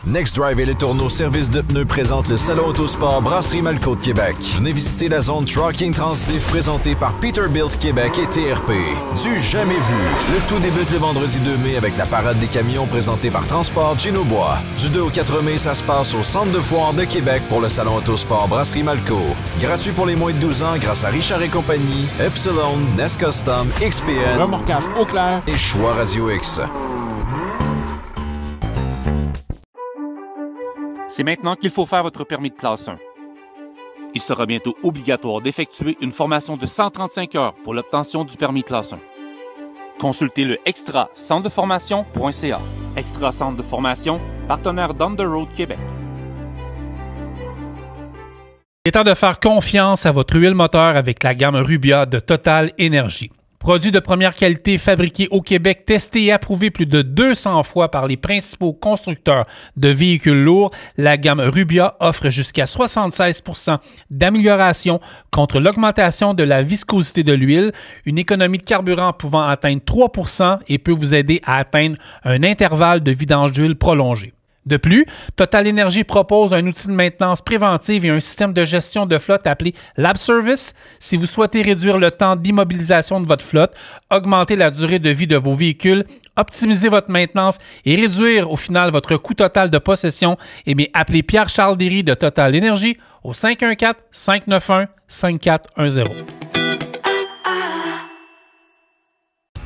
Next Drive et Les Tourneaux Service de pneus présentent le Salon Autosport Brasserie Malco de Québec. Venez visiter la zone Trucking Transif présentée par Peterbilt Québec et TRP. Du jamais vu. Le tout débute le vendredi 2 mai avec la parade des camions présentée par Transport Ginobois. Du 2 au 4 mai, ça se passe au Centre de foire de Québec pour le Salon Autosport Brasserie Malco. Gratuit pour les moins de 12 ans grâce à Richard et compagnie, Epsilon, Nest Custom, XPN, remorquage au clair et Choix Radio X. C'est maintenant qu'il faut faire votre permis de classe 1. Il sera bientôt obligatoire d'effectuer une formation de 135 heures pour l'obtention du permis classe 1. Consultez le extra-centre-de-formation.ca. Extra Centre de formation, partenaire d'On the Road Québec. Il est temps de faire confiance à votre huile moteur avec la gamme Rubia de Total Énergie. Produit de première qualité fabriqué au Québec, testé et approuvé plus de 200 fois par les principaux constructeurs de véhicules lourds, la gamme Rubia offre jusqu'à 76% d'amélioration contre l'augmentation de la viscosité de l'huile, une économie de carburant pouvant atteindre 3% et peut vous aider à atteindre un intervalle de vidange d'huile prolongé. De plus, Total Énergie propose un outil de maintenance préventive et un système de gestion de flotte appelé Lab Service. Si vous souhaitez réduire le temps d'immobilisation de votre flotte, augmenter la durée de vie de vos véhicules, optimiser votre maintenance et réduire au final votre coût total de possession, appelez Pierre-Charles Derry de Total Énergie au 514-591-5410.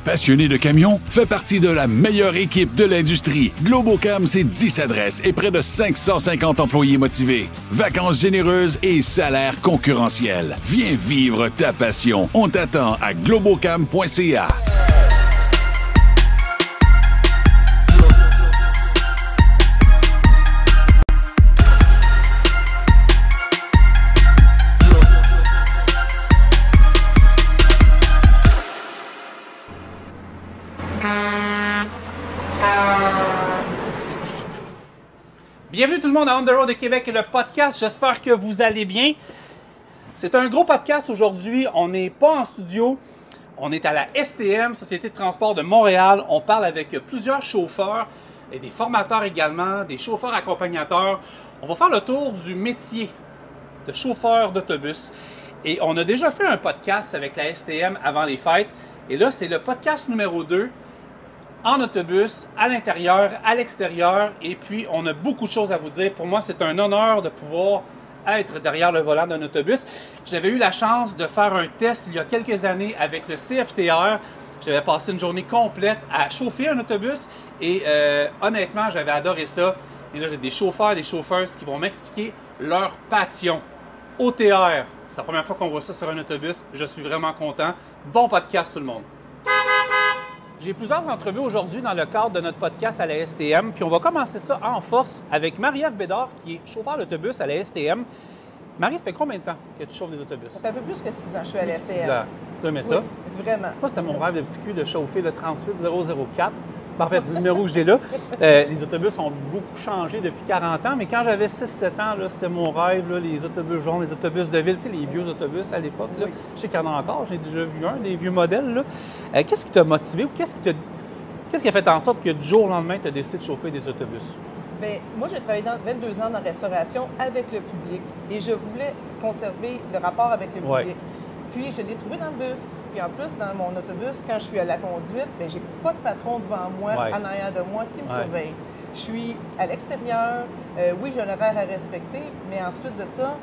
Passionné de camions? Fait partie de la meilleure équipe de l'industrie. Globocam, c'est 10 adresses et près de 550 employés motivés. Vacances généreuses et salaires concurrentiels. Viens vivre ta passion. On t'attend à globocam.ca. Bienvenue tout le monde à On the Road de Québec et le podcast. J'espère que vous allez bien. C'est un gros podcast aujourd'hui. On n'est pas en studio. On est à la STM, Société de transport de Montréal. On parle avec plusieurs chauffeurs et des formateurs également, des chauffeurs accompagnateurs. On va faire le tour du métier de chauffeur d'autobus. Et on a déjà fait un podcast avec la STM avant les fêtes. Et là, c'est le podcast numéro 2. En autobus, à l'intérieur, à l'extérieur, et puis on a beaucoup de choses à vous dire. Pour moi, c'est un honneur de pouvoir être derrière le volant d'un autobus. J'avais eu la chance de faire un test il y a quelques années avec le CFTR. J'avais passé une journée complète à chauffer un autobus et honnêtement, j'avais adoré ça. Et là, j'ai des chauffeurs, des chauffeurs qui vont m'expliquer leur passion. OTR, c'est la première fois qu'on voit ça sur un autobus. Je suis vraiment content. Bon podcast tout le monde. J'ai plusieurs entrevues aujourd'hui dans le cadre de notre podcast à la STM, puis on va commencer ça en force avec Marie-Ève Bédard, qui est chauffeur d'autobus à la STM. Marie, ça fait combien de temps que tu chauffes des autobus? Ça fait un peu plus que 6 ans que je suis à la STM. 6 ans. Tu aimais ça? Oui, vraiment. Moi, c'était mon rêve de petit cul de chauffer le 38004. En fait, le numéro que j'ai là. Les autobus ont beaucoup changé depuis 40 ans, mais quand j'avais 6-7 ans, c'était mon rêve, là, les autobus jaunes, les autobus de ville, tu sais, les vieux autobus à l'époque. Oui. Je sais qu'il y en a encore, j'ai déjà vu un, des vieux modèles. Là. Qu'est-ce qui t'a motivé ou qu'est-ce qui a fait en sorte que du jour au lendemain, tu as décidé de chauffer des autobus? Bien, moi, j'ai travaillé 22 ans dans la restauration avec le public et je voulais conserver le rapport avec le public. Ouais. Puis, je l'ai trouvé dans le bus. Puis, en plus, dans mon autobus, quand je suis à la conduite, bien, j'ai pas de patron devant moi, en arrière de moi, qui me surveille. Je suis à l'extérieur. Oui, j'ai un horaire à respecter, mais ensuite de ça,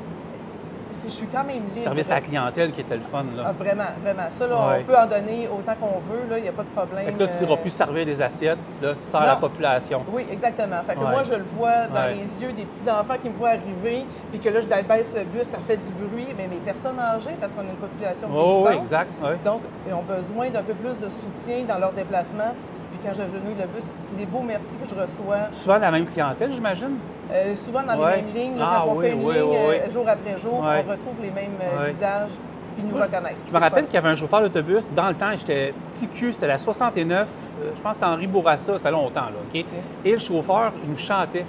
je suis quand même libre. Service à la clientèle qui était le fun. Là. Ah, vraiment, vraiment. Ça, là, on peut en donner autant qu'on veut, il n'y a pas de problème. Fait que là, tu n'iras plus servir des assiettes, là, tu sers à la population. Oui, exactement. Fait que moi, je le vois dans les yeux des petits-enfants qui me voient arriver, puis que là, je baisse le bus, ça fait du bruit, mais mes personnes âgées, parce qu'on a une population vieillissante, oui, exact. Donc, ils ont besoin d'un peu plus de soutien dans leur déplacement. Puis quand j'agenouille le bus, les beaux merci que je reçois. Souvent la même clientèle, j'imagine? Souvent dans les mêmes lignes. Là, quand on fait une ligne jour après jour, on retrouve les mêmes visages, puis ils nous reconnaissent. Je me rappelle qu'il y avait un chauffeur d'autobus. Dans le temps, j'étais petit cul, c'était la 69. Je pense que c'était Henri Bourassa, ça fait longtemps. Là, OK? Et le chauffeur, il nous chantait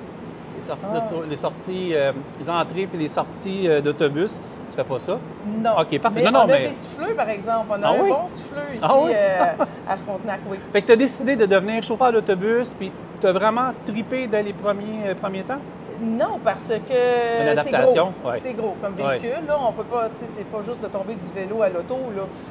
les entrées puis les sorties d'autobus. Tu fais pas ça? Non. OK, parfait. Mais on a des souffleurs, par exemple. On a un bon souffleur ici à Frontenac, oui. Fait que tu as décidé de devenir chauffeur d'autobus, puis tu as vraiment trippé dès les premiers temps? Non, parce que c'est gros comme véhicule. Ouais. Là, on peut pas, c'est pas juste de tomber du vélo à l'auto.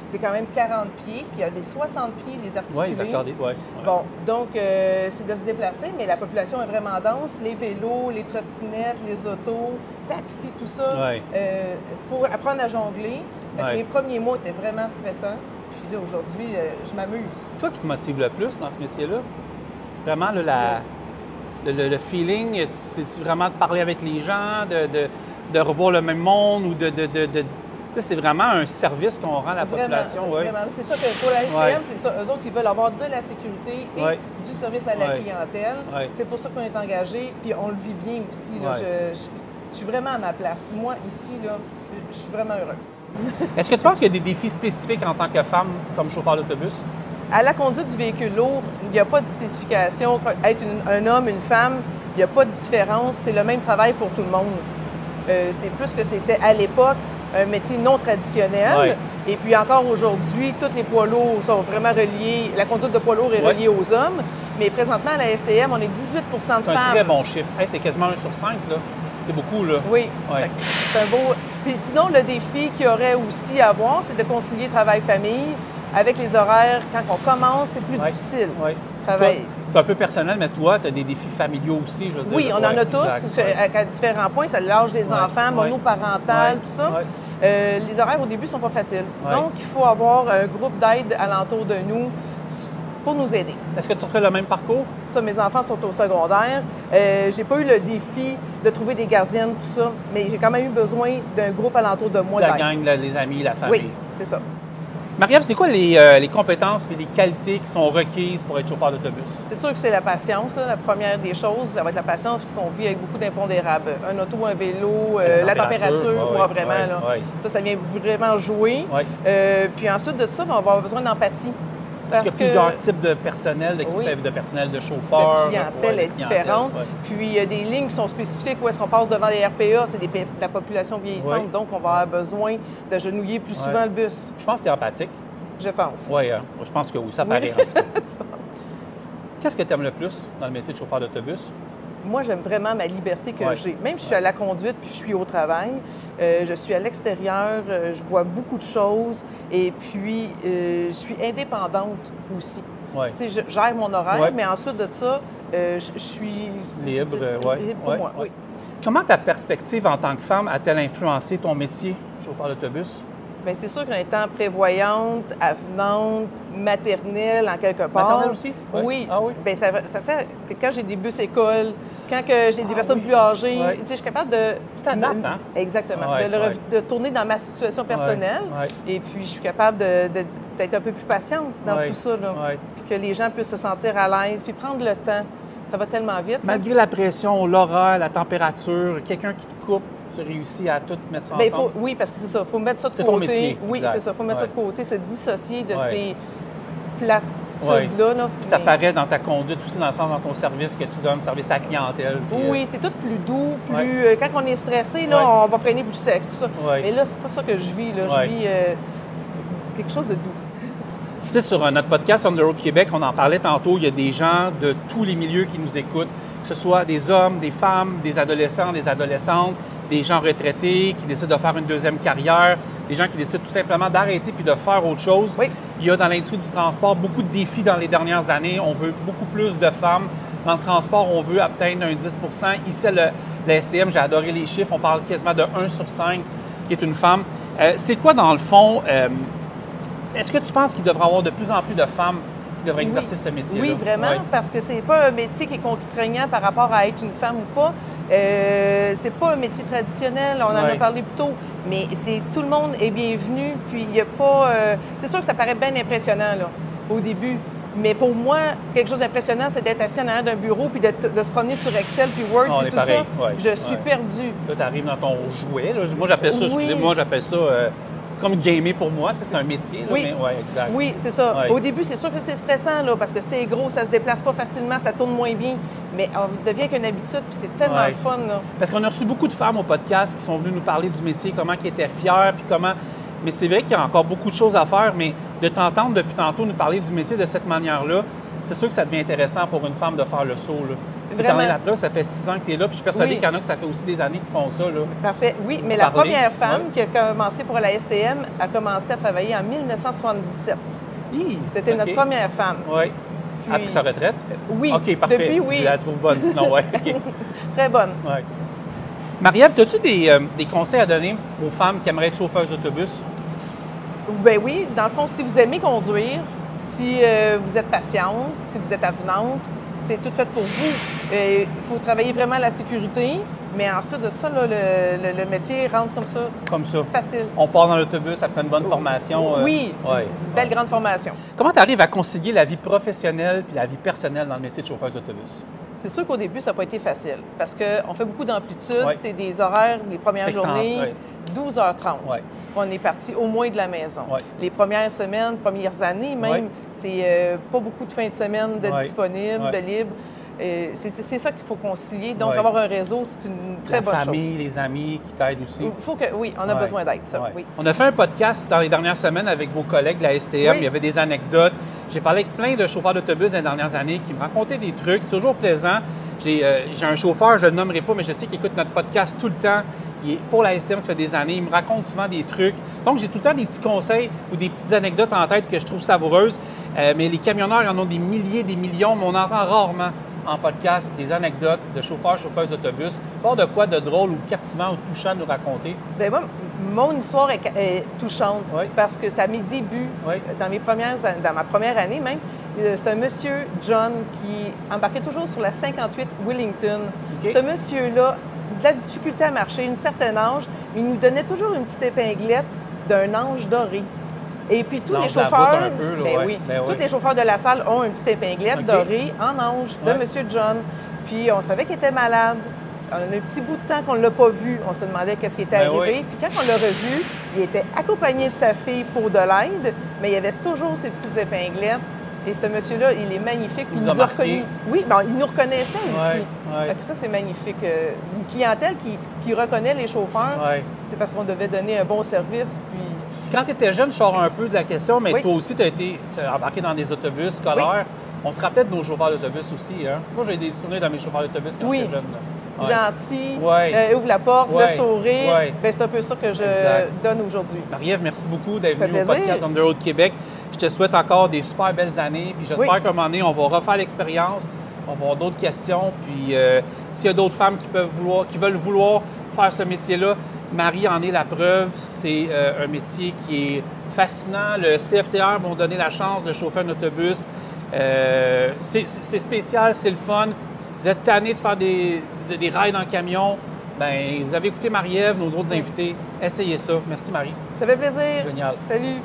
C'est quand même 40 pieds, puis il y a des 60 pieds, les articulés. Oui, Bon, donc c'est de se déplacer, mais la population est vraiment dense. Les vélos, les trottinettes, les autos, taxis, tout ça. Il faut apprendre à jongler. Les premiers mois étaient vraiment stressants. Puis là, aujourd'hui, je m'amuse. C'est toi qui te motive le plus dans ce métier-là? Vraiment, là, le feeling, c'est-tu vraiment de parler avec les gens, de revoir le même monde ou c'est vraiment un service qu'on rend à la population. Vraiment. C'est ça que pour la STM, c'est ça. Eux autres, ils veulent avoir de la sécurité et du service à la clientèle. C'est pour ça qu'on est engagé, puis on le vit bien aussi. Là. Je suis vraiment à ma place. Moi, ici, là, je suis vraiment heureuse. Est-ce que tu penses qu'il y a des défis spécifiques en tant que femme comme chauffeur d'autobus? À la conduite du véhicule lourd, il n'y a pas de spécification. Être un homme, une femme, il n'y a pas de différence. C'est le même travail pour tout le monde. C'est plus que c'était à l'époque un métier non traditionnel. Et puis encore aujourd'hui, tous les poids lourds sont vraiment reliés. La conduite de poids lourd est reliée aux hommes. Mais présentement, à la STM, on est 18 de femmes. C'est un très bon chiffre. Hey, c'est quasiment 1 sur 5, là. C'est beaucoup, là. Oui. C'est un beau... Puis sinon, le défi qu'il y aurait aussi à avoir, c'est de concilier travail-famille. Avec les horaires, quand on commence, c'est plus difficile. C'est un peu personnel, mais toi, tu as des défis familiaux aussi, je veux dire. Oui, on en a tous, à différents points. C'est l'âge des enfants, monoparental, tout ça. Les horaires, au début, ne sont pas faciles. Donc, il faut avoir un groupe d'aide alentour de nous pour nous aider. Est-ce que tu ferais le même parcours? Ça, mes enfants sont au secondaire. J'ai pas eu le défi de trouver des gardiennes, tout ça, mais j'ai quand même eu besoin d'un groupe alentour de moi. La gang, les amis, la famille. Oui, c'est ça. Marie-Ève, c'est quoi les compétences et les qualités qui sont requises pour être chauffeur d'autobus? C'est sûr que c'est la patience, la première des choses. Ça va être la patience puisqu'on vit avec beaucoup d'impondérables. Un auto, un vélo, la température, vraiment. Ça vient vraiment jouer. Puis ensuite de ça, on va avoir besoin d'empathie. Parce qu'il y a plusieurs types de personnel, de personnel de chauffeurs. La clientèle est différente. Puis il y a des lignes qui sont spécifiques où est-ce qu'on passe devant les RPA, c'est la population vieillissante, donc on va avoir besoin d'agenouiller plus souvent le bus. Je pense que tu es empathique. Je pense. Oui, je pense que oui, ça paraît. Qu'est-ce que tu aimes le plus dans le métier de chauffeur d'autobus? Moi, j'aime vraiment ma liberté que j'ai. Même si je suis à la conduite puis je suis au travail, je suis à l'extérieur, je vois beaucoup de choses et puis je suis indépendante aussi. Tu sais, je gère mon horaire, mais ensuite de ça, je suis libre, pour moi. Oui. Comment ta perspective en tant que femme a-t-elle influencé ton métier, chauffeur d'autobus? Bien, c'est sûr qu'en étant prévoyante, avenante, maternelle en quelque part. Maternelle aussi? Oui. Ah oui? Bien, ça fait que quand j'ai des bus écoles, quand j'ai des personnes plus âgées, tu sais, je suis capable de... Tu t'adaptes, hein? Exactement. De tourner dans ma situation personnelle. Et puis, je suis capable d'être un peu plus patiente dans tout ça. Là. Puis que les gens puissent se sentir à l'aise, puis prendre le temps. Ça va tellement vite. Malgré la pression, l'horaire, la température, quelqu'un qui te coupe, tu réussis à tout mettre ça ensemble? Oui, parce que c'est ça. Il faut mettre ça de côté. Ton métier. Oui, c'est ça. Il faut mettre ça de côté, se dissocier de ces platitudes-là. Là. Puis ça paraît dans ta conduite aussi, dans le sens dans ton service que tu donnes, service à la clientèle. Puis, oui, c'est tout plus doux, plus... quand on est stressé, là, on va freiner plus sec, tout ça. Mais là, c'est pas ça que je vis. Là. Je vis quelque chose de doux. Tu sais, sur notre podcast On the Road Québec, on en parlait tantôt, il y a des gens de tous les milieux qui nous écoutent, que ce soit des hommes, des femmes, des adolescents, des adolescentes, des gens retraités qui décident de faire une deuxième carrière, des gens qui décident tout simplement d'arrêter puis de faire autre chose. Oui. Il y a dans l'industrie du transport beaucoup de défis dans les dernières années. On veut beaucoup plus de femmes. Dans le transport, on veut atteindre un 10 % Ici, la STM, j'ai adoré les chiffres. On parle quasiment de 1 sur 5 qui est une femme. C'est quoi, dans le fond, est-ce que tu penses qu'il devrait y avoir de plus en plus de femmes qui devraient exercer ce métier-là? Oui, vraiment, parce que c'est pas un métier qui est contraignant par rapport à être une femme ou pas. C'est pas un métier traditionnel, on en a parlé plus tôt, mais tout le monde est bienvenu, puis il n'y a pas... c'est sûr que ça paraît bien impressionnant, là, au début, mais pour moi, quelque chose d'impressionnant, c'est d'être assis en arrière d'un bureau, puis de se promener sur Excel, puis Word, puis tout ça. Je suis perdue. Là, tu arrives dans ton jouet, là. Moi, j'appelle ça, excusez-moi, j'appelle ça... comme gamer pour moi, c'est un métier, là, mais exact. Oui, c'est ça. Au début, c'est sûr que c'est stressant, là, parce que c'est gros, ça se déplace pas facilement, ça tourne moins bien, mais on devient qu'une habitude, puis c'est tellement fun, là. Parce qu'on a reçu beaucoup de femmes au podcast qui sont venues nous parler du métier, comment elles étaient fières, puis comment... Mais c'est vrai qu'il y a encore beaucoup de choses à faire, mais de t'entendre depuis tantôt nous parler du métier de cette manière-là, c'est sûr que ça devient intéressant pour une femme de faire le saut. Là. Vraiment. La preuve, ça fait 6 ans que tu es là, puis je suis persuadée qu'il y en a que ça fait aussi des années qui font ça. Là. Parfait. Oui, mais la première femme qui a commencé pour la STM a commencé à travailler en 1977. C'était notre première femme. Oui. Puis, après sa retraite? Oui. OK, parfait. Depuis, oui. Je la trouve bonne, sinon, oui. Okay. Très bonne. Ouais. Marie-Ève, as-tu des conseils à donner aux femmes qui aimeraient être chauffeuses d'autobus? Bien oui. Dans le fond, si vous aimez conduire, si vous êtes patiente, si vous êtes avenante, c'est tout fait pour vous. Il faut travailler vraiment la sécurité, mais ensuite de ça, là, le métier rentre comme ça. Comme ça. Facile. On part dans l'autobus après une bonne formation. Oui, belle grande formation. Comment tu arrives à concilier la vie professionnelle et la vie personnelle dans le métier de chauffeuse d'autobus? C'est sûr qu'au début, ça n'a pas été facile parce qu'on fait beaucoup d'amplitude. C'est des horaires, les premières journées, 12h30. On est parti au moins de la maison. Les premières semaines, premières années même, c'est pas beaucoup de fins de semaine de disponibles, de libres. C'est ça qu'il faut concilier. Donc, avoir un réseau, c'est une très bonne chose. La famille, les amis qui t'aident aussi. Oui, on a besoin d'aide, ça. Oui. On a fait un podcast dans les dernières semaines avec vos collègues de la STM. Il y avait des anecdotes. J'ai parlé avec plein de chauffeurs d'autobus dans les dernières années qui me racontaient des trucs. C'est toujours plaisant. J'ai un chauffeur, je ne le nommerai pas, mais je sais qu'il écoute notre podcast tout le temps. Il est pour la STM, ça fait des années. Il me raconte souvent des trucs. Donc, j'ai tout le temps des petits conseils ou des petites anecdotes en tête que je trouve savoureuses. Mais les camionneurs, ils en ont des milliers, des millions, mais on entend rarement en podcast des anecdotes de chauffeurs, chauffeuses d'autobus. Pas de quoi de drôle ou captivant ou touchant à nous raconter? Bien, moi, mon histoire est touchante parce que ça a mis début dans ma première année même. C'est un monsieur, John, qui embarquait toujours sur la 58 Wellington. Ce monsieur-là, de la difficulté à marcher, une certaine âge, il nous donnait toujours une petite épinglette d'un ange doré. Et puis tous les chauffeurs, tous les chauffeurs de la salle ont une petite épinglette dorée en ange de M. John. Puis on savait qu'il était malade. On a un petit bout de temps qu'on ne l'a pas vu. On se demandait qu'est-ce qui était arrivé. Puis quand on l'a revu, il était accompagné de sa fille pour de l'aide, mais il y avait toujours ces petites épinglettes. Et ce monsieur-là, il est magnifique. Il nous a reconnus. Oui, ben, il nous reconnaissait aussi. Ça, c'est magnifique. Une clientèle qui reconnaît les chauffeurs, c'est parce qu'on devait donner un bon service. Puis... Quand tu étais jeune, je sors un peu de la question, mais toi aussi, tu as été embarqué dans des autobus scolaires. On se rappelait de nos chauffeurs d'autobus aussi. Hein? Moi, j'ai des souvenirs dans mes chauffeurs d'autobus quand j'étais jeune. Gentil, ouvre la porte, le sourire. Ben, c'est un peu ça que je donne aujourd'hui. Marie-Ève, merci beaucoup d'être venue au podcast On the Road Québec. Je te souhaite encore des super belles années. Puis j'espère qu'à un moment donné, on va refaire l'expérience. On va avoir d'autres questions. Puis s'il y a d'autres femmes qui veulent vouloir faire ce métier-là, Marie en est la preuve. C'est un métier qui est fascinant. Le CFTR m'ont donné la chance de chauffer un autobus. C'est spécial, c'est le fun. Vous êtes tanné de faire des rides en camion, bien, vous avez écouté Marie-Ève, nos autres invités. Essayez ça. Merci, Marie. Ça fait plaisir. Génial. Salut.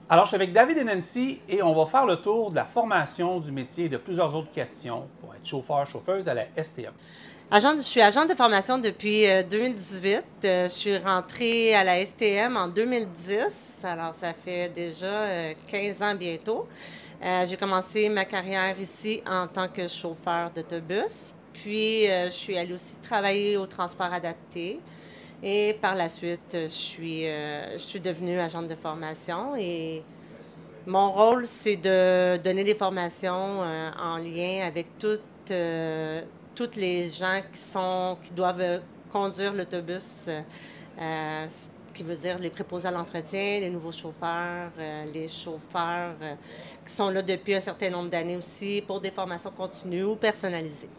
Alors, je suis avec David et Nancy et on va faire le tour de la formation du métier et de plusieurs autres questions pour être chauffeur, chauffeuse à la STM. Je suis agente de formation depuis 2018. Je suis rentrée à la STM en 2010. Alors, ça fait déjà 15 ans bientôt. J'ai commencé ma carrière ici en tant que chauffeur d'autobus. Puis, je suis allée aussi travailler au transport adapté. Et par la suite, je suis devenue agente de formation et mon rôle, c'est de donner des formations en lien avec toutes les gens qui doivent conduire l'autobus qui veut dire les préposés à l'entretien, les nouveaux chauffeurs, les chauffeurs qui sont là depuis un certain nombre d'années aussi pour des formations continues ou personnalisées.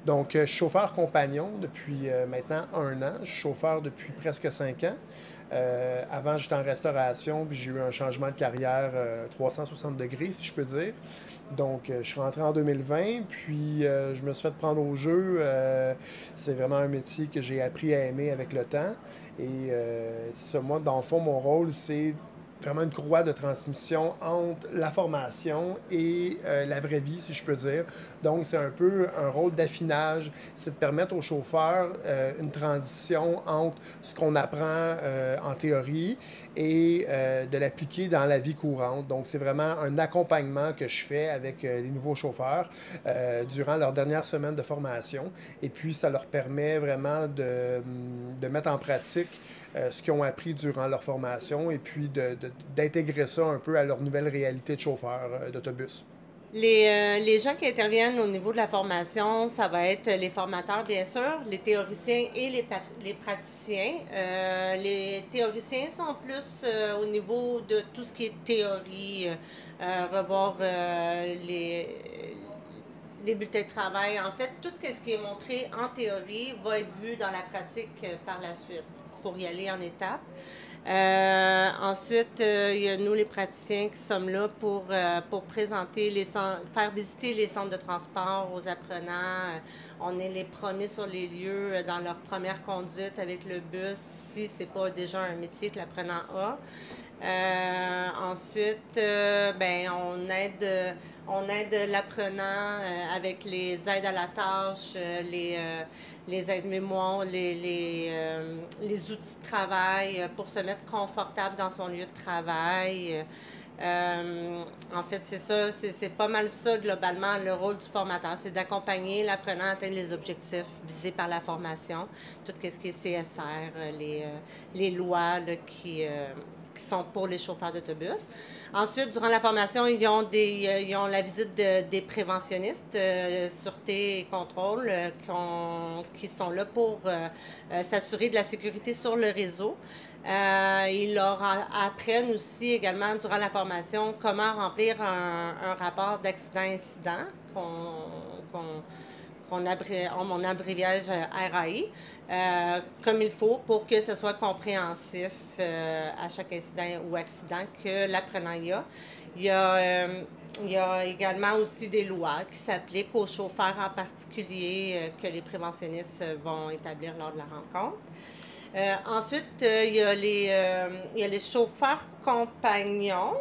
Donc, je suis chauffeur compagnon depuis maintenant 1 an. Je suis chauffeur depuis presque 5 ans. Avant, j'étais en restauration, puis j'ai eu un changement de carrière 360 degrés, si je peux dire. Donc, je suis rentré en 2020, puis je me suis fait prendre au jeu. C'est vraiment un métier que j'ai appris à aimer avec le temps. Et c'est ça, moi, dans le fond, mon rôle, c'est vraiment une courroie de transmission entre la formation et la vraie vie, si je peux dire. Donc, c'est un peu un rôle d'affinage. C'est de permettre aux chauffeurs une transition entre ce qu'on apprend en théorie et de l'appliquer dans la vie courante. Donc, c'est vraiment un accompagnement que je fais avec les nouveaux chauffeurs durant leur dernière semaine de formation. Et puis, ça leur permet vraiment de mettre en pratique ce qu'ils ont appris durant leur formation et puis d'intégrer ça un peu à leur nouvelle réalité de chauffeur d'autobus. Les gens qui interviennent au niveau de la formation, ça va être les formateurs, bien sûr, les théoriciens et les praticiens. Les théoriciens sont plus au niveau de tout ce qui est théorie, revoir les bulletins de travail. En fait, tout ce qui est montré en théorie va être vu dans la pratique par la suite, pour y aller en étapes. Ensuite, il y a nous, les praticiens, qui sommes là pour présenter faire visiter les centres de transport aux apprenants. On est les premiers sur les lieux dans leur première conduite avec le bus, si ce n'est pas déjà un métier que l'apprenant a. Ensuite, on aide l'apprenant avec les aides à la tâche, les aides-mémoires, les outils de travail pour se mettre confortable dans son lieu de travail. En fait, c'est ça, c'est pas mal ça globalement le rôle du formateur, c'est d'accompagner l'apprenant à atteindre les objectifs visés par la formation, tout ce qui est CSR, les lois là, qui sont pour les chauffeurs d'autobus. Ensuite, durant la formation, ils ont la visite des préventionnistes, sûreté et contrôle, qui sont là pour s'assurer de la sécurité sur le réseau. Ils leur apprennent aussi également durant la formation comment remplir un rapport d'accident-incident mon abréviage RAI, comme il faut pour que ce soit compréhensif à chaque incident ou accident que l'apprenant y a. Il y a également aussi des lois qui s'appliquent aux chauffeurs en particulier que les préventionnistes vont établir lors de la rencontre. Ensuite, il y a les chauffeurs compagnons.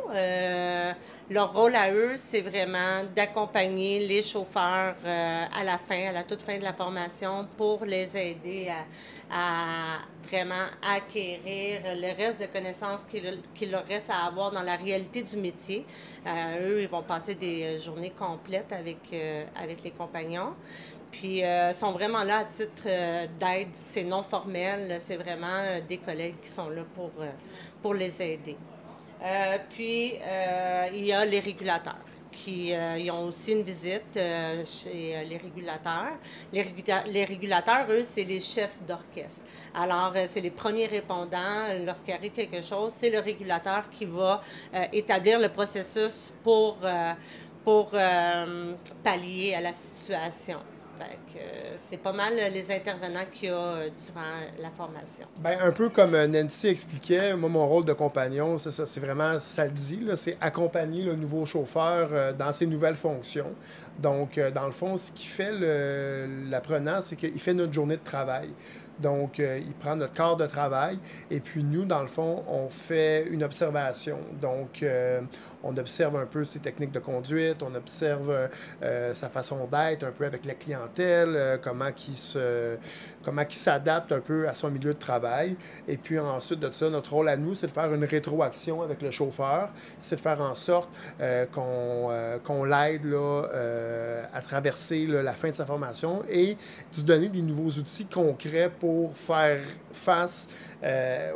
Leur rôle à eux, c'est vraiment d'accompagner les chauffeurs à la toute fin de la formation pour les aider à vraiment acquérir le reste de connaissances qu'il leur reste à avoir dans la réalité du métier. Eux, ils vont passer des journées complètes avec les compagnons. Puis, sont vraiment là à titre d'aide. C'est non formel. C'est vraiment des collègues qui sont là pour les aider. Puis, il y a les régulateurs ils ont aussi une visite chez les régulateurs. Les régulateurs, eux, c'est les chefs d'orchestre. Alors, c'est les premiers répondants. Lorsqu'il arrive quelque chose, c'est le régulateur qui va établir le processus pour pallier à la situation. C'est pas mal les intervenants qu'il y a durant la formation. Bien, un peu comme Nancy expliquait, moi, mon rôle de compagnon, c'est ça, c'est vraiment, ça le dit, là, c'est accompagner le nouveau chauffeur dans ses nouvelles fonctions. Donc, dans le fond, ce qui fait l'apprenant, c'est qu'il fait notre journée de travail. Donc, il prend notre quart de travail et puis nous, dans le fond, on fait une observation. Donc, on observe un peu ses techniques de conduite, on observe sa façon d'être un peu avec la clientèle, comment il s'adapte un peu à son milieu de travail. Et puis ensuite de ça, notre rôle à nous, c'est de faire une rétroaction avec le chauffeur, c'est de faire en sorte qu'on l'aide là, à traverser là, la fin de sa formation et de lui donner des nouveaux outils concrets pour pour faire face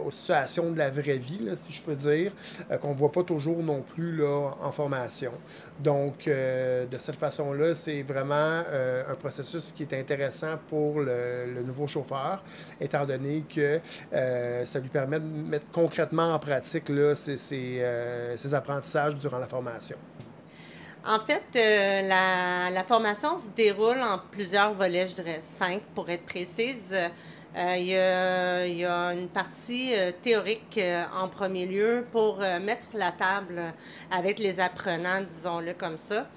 aux situations de la vraie vie, là, si je peux dire, qu'on ne voit pas toujours non plus là, en formation. Donc, de cette façon-là, c'est vraiment un processus qui est intéressant pour le nouveau chauffeur, étant donné que ça lui permet de mettre concrètement en pratique là, ses apprentissages durant la formation. En fait, la formation se déroule en plusieurs volets, je dirais 5 pour être précise. Il y a une partie théorique en premier lieu pour mettre la table avec les apprenants, disons-le comme ça.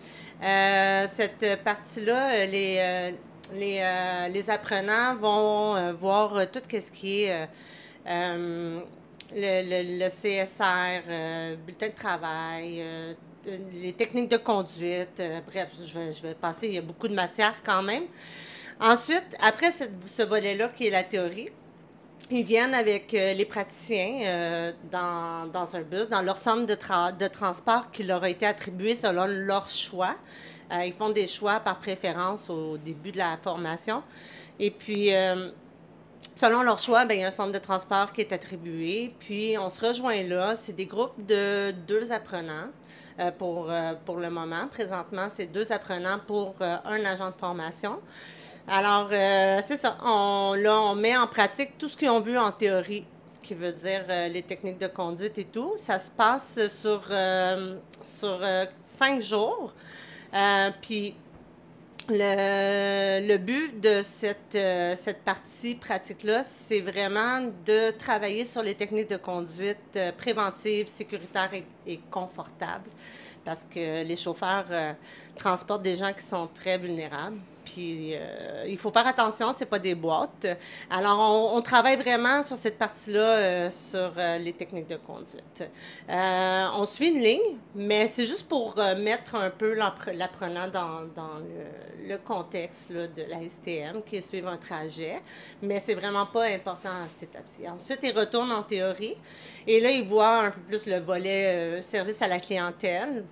Cette partie-là, les apprenants vont voir tout ce qui est le CSR, bulletin de travail, les techniques de conduite, bref, je vais passer, il y a beaucoup de matière quand même. Ensuite, après ce volet-là qui est la théorie, ils viennent avec les praticiens dans un bus, dans leur centre de transport qui leur a été attribué selon leur choix. Ils font des choix par préférence au début de la formation. Et puis, selon leur choix, il y a un centre de transport qui est attribué. Puis, on se rejoint là. C'est des groupes de 2 apprenants. Pour le moment. Présentement, c'est 2 apprenants pour un agent de formation. Alors, c'est ça. On met en pratique tout ce qu'ils ont vu en théorie, qui veut dire les techniques de conduite et tout. Ça se passe sur 5 jours. Puis, le but de cette partie pratique-là, c'est vraiment de travailler sur les techniques de conduite préventives, sécuritaires et confortables, parce que les chauffeurs transportent des gens qui sont très vulnérables. Puis, il faut faire attention, c'est pas des boîtes. Alors, on travaille vraiment sur cette partie-là, sur les techniques de conduite. On suit une ligne, mais c'est juste pour mettre un peu l'apprenant dans le contexte là, de la STM, qui est suivre un trajet. Mais c'est vraiment pas important à cette étape-ci. Ensuite, ils retournent en théorie. Et là, ils voient un peu plus le volet service à la clientèle.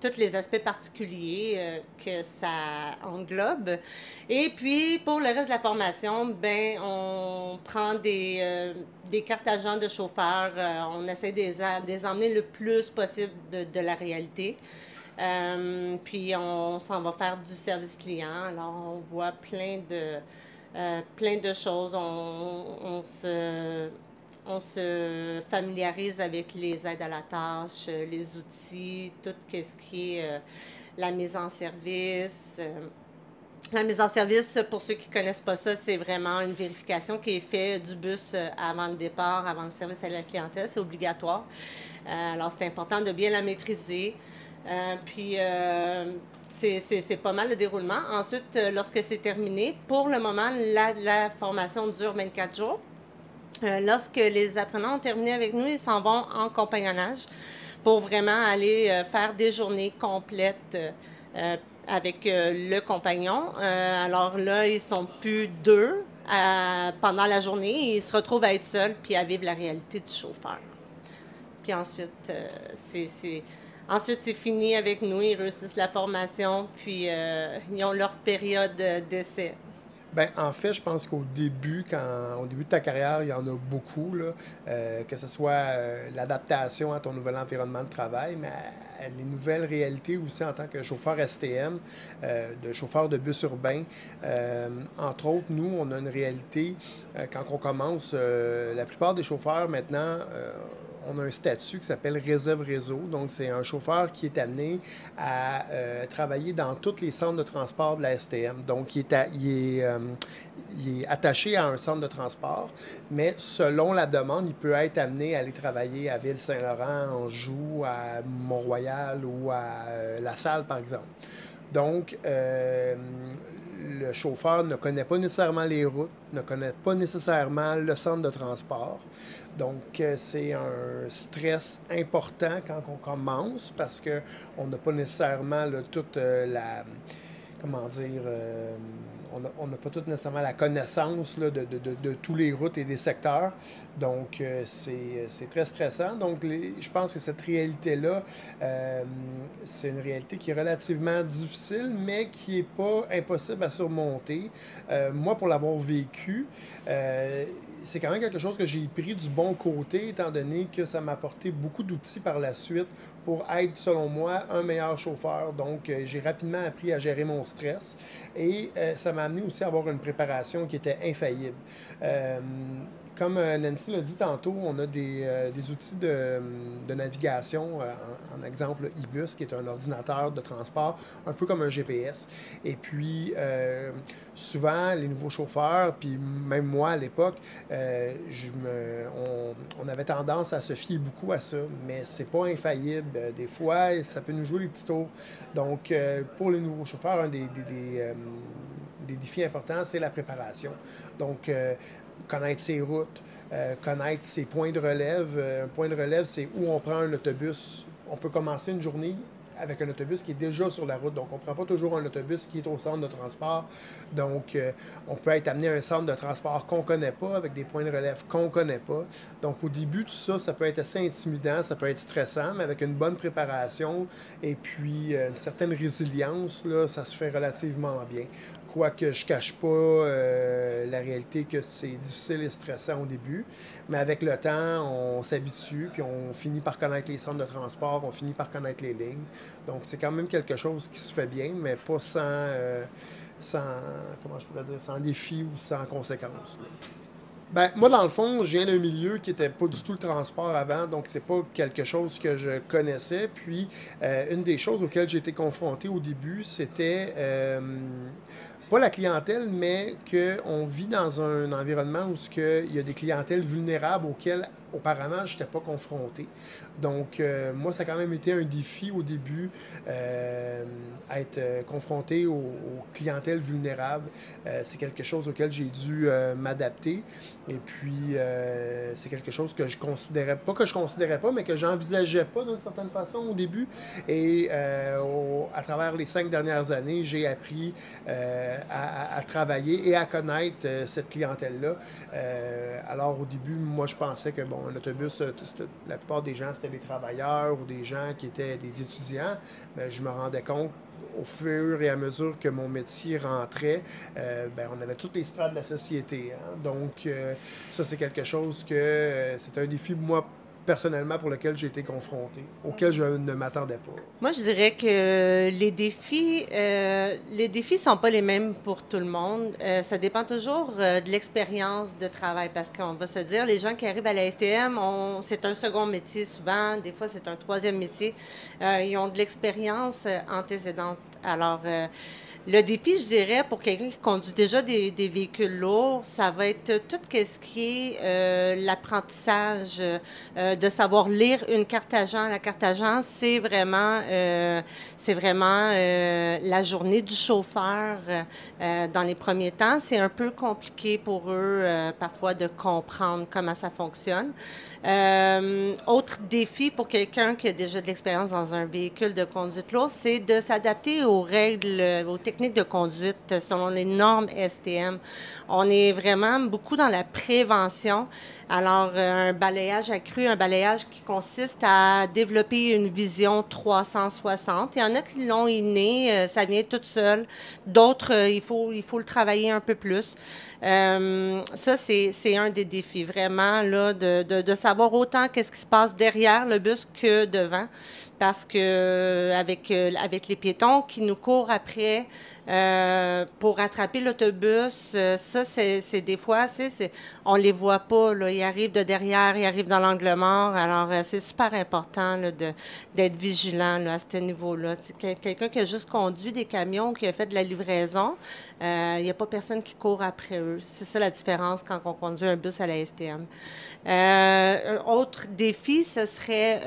Tous les aspects particuliers que ça englobe. Et puis, pour le reste de la formation, on prend des cartes agents de chauffeurs. On essaie de les emmener le plus possible de la réalité. Puis, on s'en va faire du service client. Alors, on voit plein de choses. On se familiarise avec les aides à la tâche, les outils, tout ce qui est la mise en service. La mise en service, pour ceux qui ne connaissent pas ça, c'est vraiment une vérification qui est faite du bus avant le départ, avant le service à la clientèle. C'est obligatoire. Alors, c'est important de bien la maîtriser. Puis, c'est pas mal le déroulement. Ensuite, lorsque c'est terminé, pour le moment, la formation dure 24 jours. Lorsque les apprenants ont terminé avec nous, ils s'en vont en compagnonnage pour vraiment aller faire des journées complètes avec le compagnon. Alors là, ils sont plus 2 pendant la journée. Ils se retrouvent à être seuls puis à vivre la réalité du chauffeur. Puis ensuite, c'est fini avec nous. Ils réussissent la formation puis ils ont leur période d'essai. Bien, en fait, je pense qu'au début, au début de ta carrière, il y en a beaucoup, là, que ce soit l'adaptation à ton nouvel environnement de travail, mais les nouvelles réalités aussi en tant que chauffeur STM, de chauffeur de bus urbain. Entre autres, nous, on a une réalité, quand on commence, la plupart des chauffeurs maintenant, on a un statut qui s'appelle réserve réseau. Donc, c'est un chauffeur qui est amené à travailler dans tous les centres de transport de la STM. Donc, il est attaché à un centre de transport, mais selon la demande, il peut être amené à aller travailler à Ville-Saint-Laurent, Anjou, à Mont-Royal ou à La Salle, par exemple. Donc, le chauffeur ne connaît pas nécessairement les routes, ne connaît pas nécessairement le centre de transport. Donc, c'est un stress important quand on commence parce qu'on n'a pas nécessairement toute comment dire, on n'a pas tout nécessairement la connaissance là, de tous les routes et des secteurs. Donc, c'est très stressant. Donc, je pense que cette réalité-là, c'est une réalité qui est relativement difficile, mais qui n'est pas impossible à surmonter. Moi, pour l'avoir vécu, c'est quand même quelque chose que j'ai pris du bon côté, étant donné que ça m'a apporté beaucoup d'outils par la suite pour être, selon moi, un meilleur chauffeur. Donc, j'ai rapidement appris à gérer mon stress et ça m'a amené aussi à avoir une préparation qui était infaillible. Comme Nancy l'a dit tantôt, on a des outils de navigation, en exemple eBus, qui est un ordinateur de transport, un peu comme un GPS. Et puis, souvent, les nouveaux chauffeurs, puis même moi à l'époque, on avait tendance à se fier beaucoup à ça, mais c'est pas infaillible. Des fois, ça peut nous jouer les petits tours. Donc, pour les nouveaux chauffeurs, un des défis importants, c'est la préparation. Donc, connaître ses routes, connaître ses points de relève. Un point de relève, c'est où on prend un autobus. On peut commencer une journée avec un autobus qui est déjà sur la route. Donc, on ne prend pas toujours un autobus qui est au centre de transport. Donc, on peut être amené à un centre de transport qu'on ne connaît pas, avec des points de relève qu'on ne connaît pas. Donc, au début, tout ça, ça peut être assez intimidant, ça peut être stressant, mais avec une bonne préparation et puis une certaine résilience, là, ça se fait relativement bien. Quoique je ne cache pas la réalité que c'est difficile et stressant au début, mais avec le temps, on s'habitue, puis on finit par connaître les centres de transport, on finit par connaître les lignes. Donc, c'est quand même quelque chose qui se fait bien, mais pas comment je pourrais dire, sans défi ou sans conséquences. Là. Ben, moi, dans le fond, je viens d'un milieu qui n'était pas du tout le transport avant, donc c'est pas quelque chose que je connaissais. Puis, une des choses auxquelles j'ai été confronté au début, c'était pas la clientèle, mais qu'on vit dans un environnement où il y a des clientèles vulnérables auxquelles auparavant, je n'étais pas confronté. Donc, moi, ça a quand même été un défi au début, être confronté aux clientèles vulnérables. C'est quelque chose auquel j'ai dû m'adapter. Et puis, c'est quelque chose que je considérais, pas que je considérais pas, mais que j'envisageais pas d'une certaine façon au début. Et à travers les 5 dernières années, j'ai appris à travailler et à connaître cette clientèle-là. Alors, au début, moi, je pensais que, bon, un autobus, la plupart des gens, c'était des travailleurs ou des gens qui étaient des étudiants. Mais je me rendais compte au fur et à mesure que mon métier rentrait, on avait toutes les strates de la société. Hein? Donc, ça, c'est quelque chose que c'est un défi, moi, personnellement, pour lequel j'ai été confronté, auquel je ne m'attendais pas. Moi, je dirais que les défis sont pas les mêmes pour tout le monde. Ça dépend toujours de l'expérience de travail, parce qu'on va se dire, les gens qui arrivent à la STM, c'est un second métier souvent, des fois c'est un troisième métier. Ils ont de l'expérience antécédente. Alors, le défi, je dirais, pour quelqu'un qui conduit déjà des véhicules lourds, ça va être tout ce qui est l'apprentissage, de savoir lire une carte agent. La carte agent, c'est vraiment la journée du chauffeur dans les premiers temps. C'est un peu compliqué pour eux, parfois, de comprendre comment ça fonctionne. Autre défi pour quelqu'un qui a déjà de l'expérience dans un véhicule de conduite lourde, c'est de s'adapter aux règles, aux techniques de conduite selon les normes STM. On est vraiment beaucoup dans la prévention. Alors, un balayage accru, un balayage qui consiste à développer une vision 360. Il y en a qui l'ont inné, ça vient tout seul. D'autres, il faut le travailler un peu plus. Ça, c'est un des défis, vraiment, là, de savoir autant qu'est-ce qui se passe derrière le bus que devant. Parce que avec les piétons qui nous courent après pour rattraper l'autobus, ça, c'est des fois, on les voit pas, là. Ils arrivent de derrière, ils arrivent dans l'angle mort. Alors, c'est super important là, d'être vigilant là, à ce niveau-là. Quelqu'un qui a juste conduit des camions, qui a fait de la livraison, il n'y a pas personne qui court après eux. C'est ça la différence quand on conduit un bus à la STM. Un autre défi, ce serait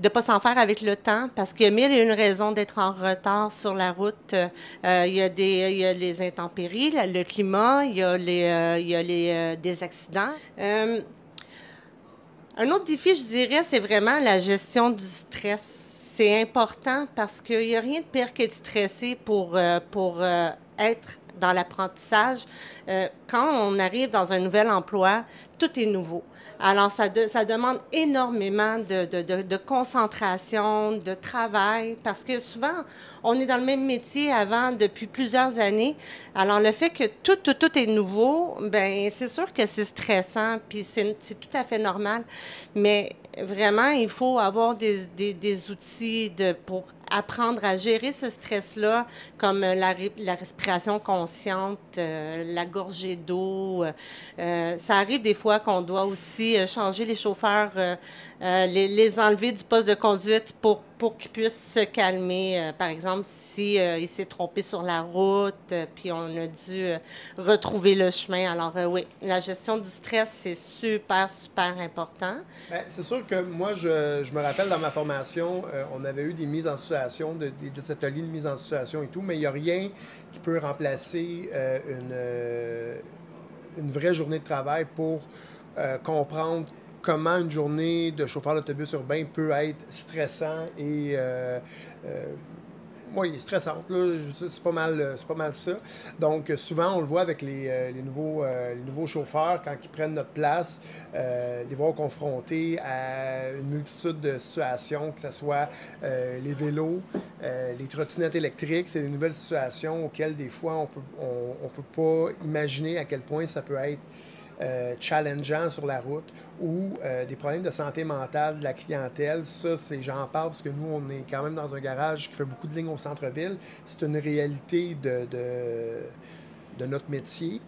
de ne pas s'en faire avec le temps, parce qu'il y a mille et une raisons d'être en retard sur la route. Il y a les intempéries, le climat, il y a des accidents. Un autre défi, je dirais, c'est vraiment la gestion du stress. c'est important parce qu'il n'y a rien de pire que de stresser pour être dans l'apprentissage. Quand on arrive dans un nouvel emploi, tout est nouveau. Alors, ça demande énormément de concentration, de travail, parce que souvent, on est dans le même métier avant depuis plusieurs années. Alors, le fait que tout est nouveau, ben c'est sûr que c'est stressant, puis c'est tout à fait normal. Mais vraiment, il faut avoir des outils pour apprendre à gérer ce stress-là, comme la respiration consciente, la gorgée d'eau. Ça arrive des fois qu'on doit aussi changer les chauffeurs, les enlever du poste de conduite pour qu'ils puissent se calmer. Par exemple, si il s'est trompé sur la route, puis on a dû retrouver le chemin. Alors oui, la gestion du stress, c'est super, super important. Bien, c'est sûr que moi, je me rappelle dans ma formation, on avait eu des mises en situation, des ateliers de mise en situation et tout, mais il n'y a rien qui peut remplacer une vraie journée de travail pour comprendre comment une journée de chauffeur d'autobus urbain peut être stressant et oui, stressante, là. C'est pas mal ça. Donc, souvent, on le voit avec les nouveaux chauffeurs, quand ils prennent notre place, les voir confrontés à une multitude de situations, que ce soit les vélos, les trottinettes électriques, c'est des nouvelles situations auxquelles, des fois, on peut pas imaginer à quel point ça peut être challengeant sur la route ou des problèmes de santé mentale de la clientèle. Ça, j'en parle parce que nous, on est quand même dans un garage qui fait beaucoup de lignes au centre-ville. C'est une réalité de notre métier,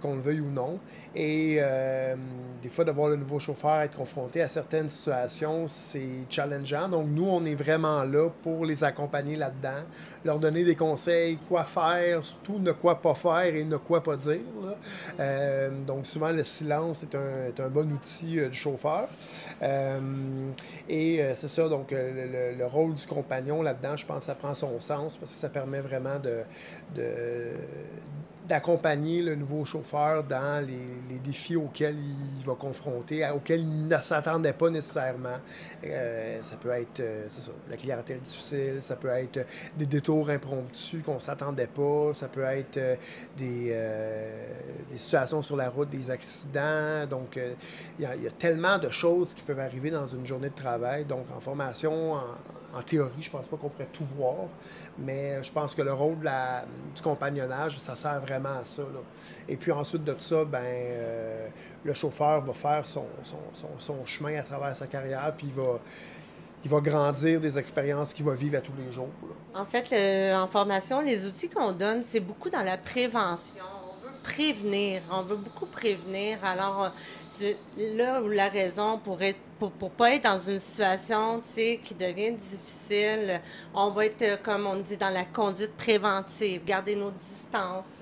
qu'on le veuille ou non. Et des fois, de voir le nouveau chauffeur être confronté à certaines situations, c'est challengeant. Donc, nous, on est vraiment là pour les accompagner là-dedans, leur donner des conseils, quoi faire, surtout ne quoi pas faire et ne quoi pas dire. Donc, souvent, le silence est un bon outil du chauffeur. Et c'est ça, donc, le rôle du compagnon là-dedans, je pense que ça prend son sens parce que ça permet vraiment d'accompagner le nouveau chauffeur dans les défis auxquels il va confronter, auxquels il ne s'attendait pas nécessairement. Ça peut être, c'est ça, la clientèle difficile, ça peut être des détours impromptus qu'on ne s'attendait pas, ça peut être des situations sur la route, des accidents. Donc, il y a tellement de choses qui peuvent arriver dans une journée de travail. Donc, en formation, en théorie, je ne pense pas qu'on pourrait tout voir, mais je pense que le rôle du compagnonnage, ça sert vraiment à ça, là. Et puis ensuite de ça, le chauffeur va faire son chemin à travers sa carrière, puis il va grandir des expériences qu'il va vivre à tous les jours, là. En fait, en formation, les outils qu'on donne, c'est beaucoup dans la prévention. Prévenir, on veut beaucoup prévenir. Alors, c'est là où la raison pour pas être dans une situation, tu sais, qui devient difficile, on va être, comme on dit, dans la conduite préventive, garder nos distances,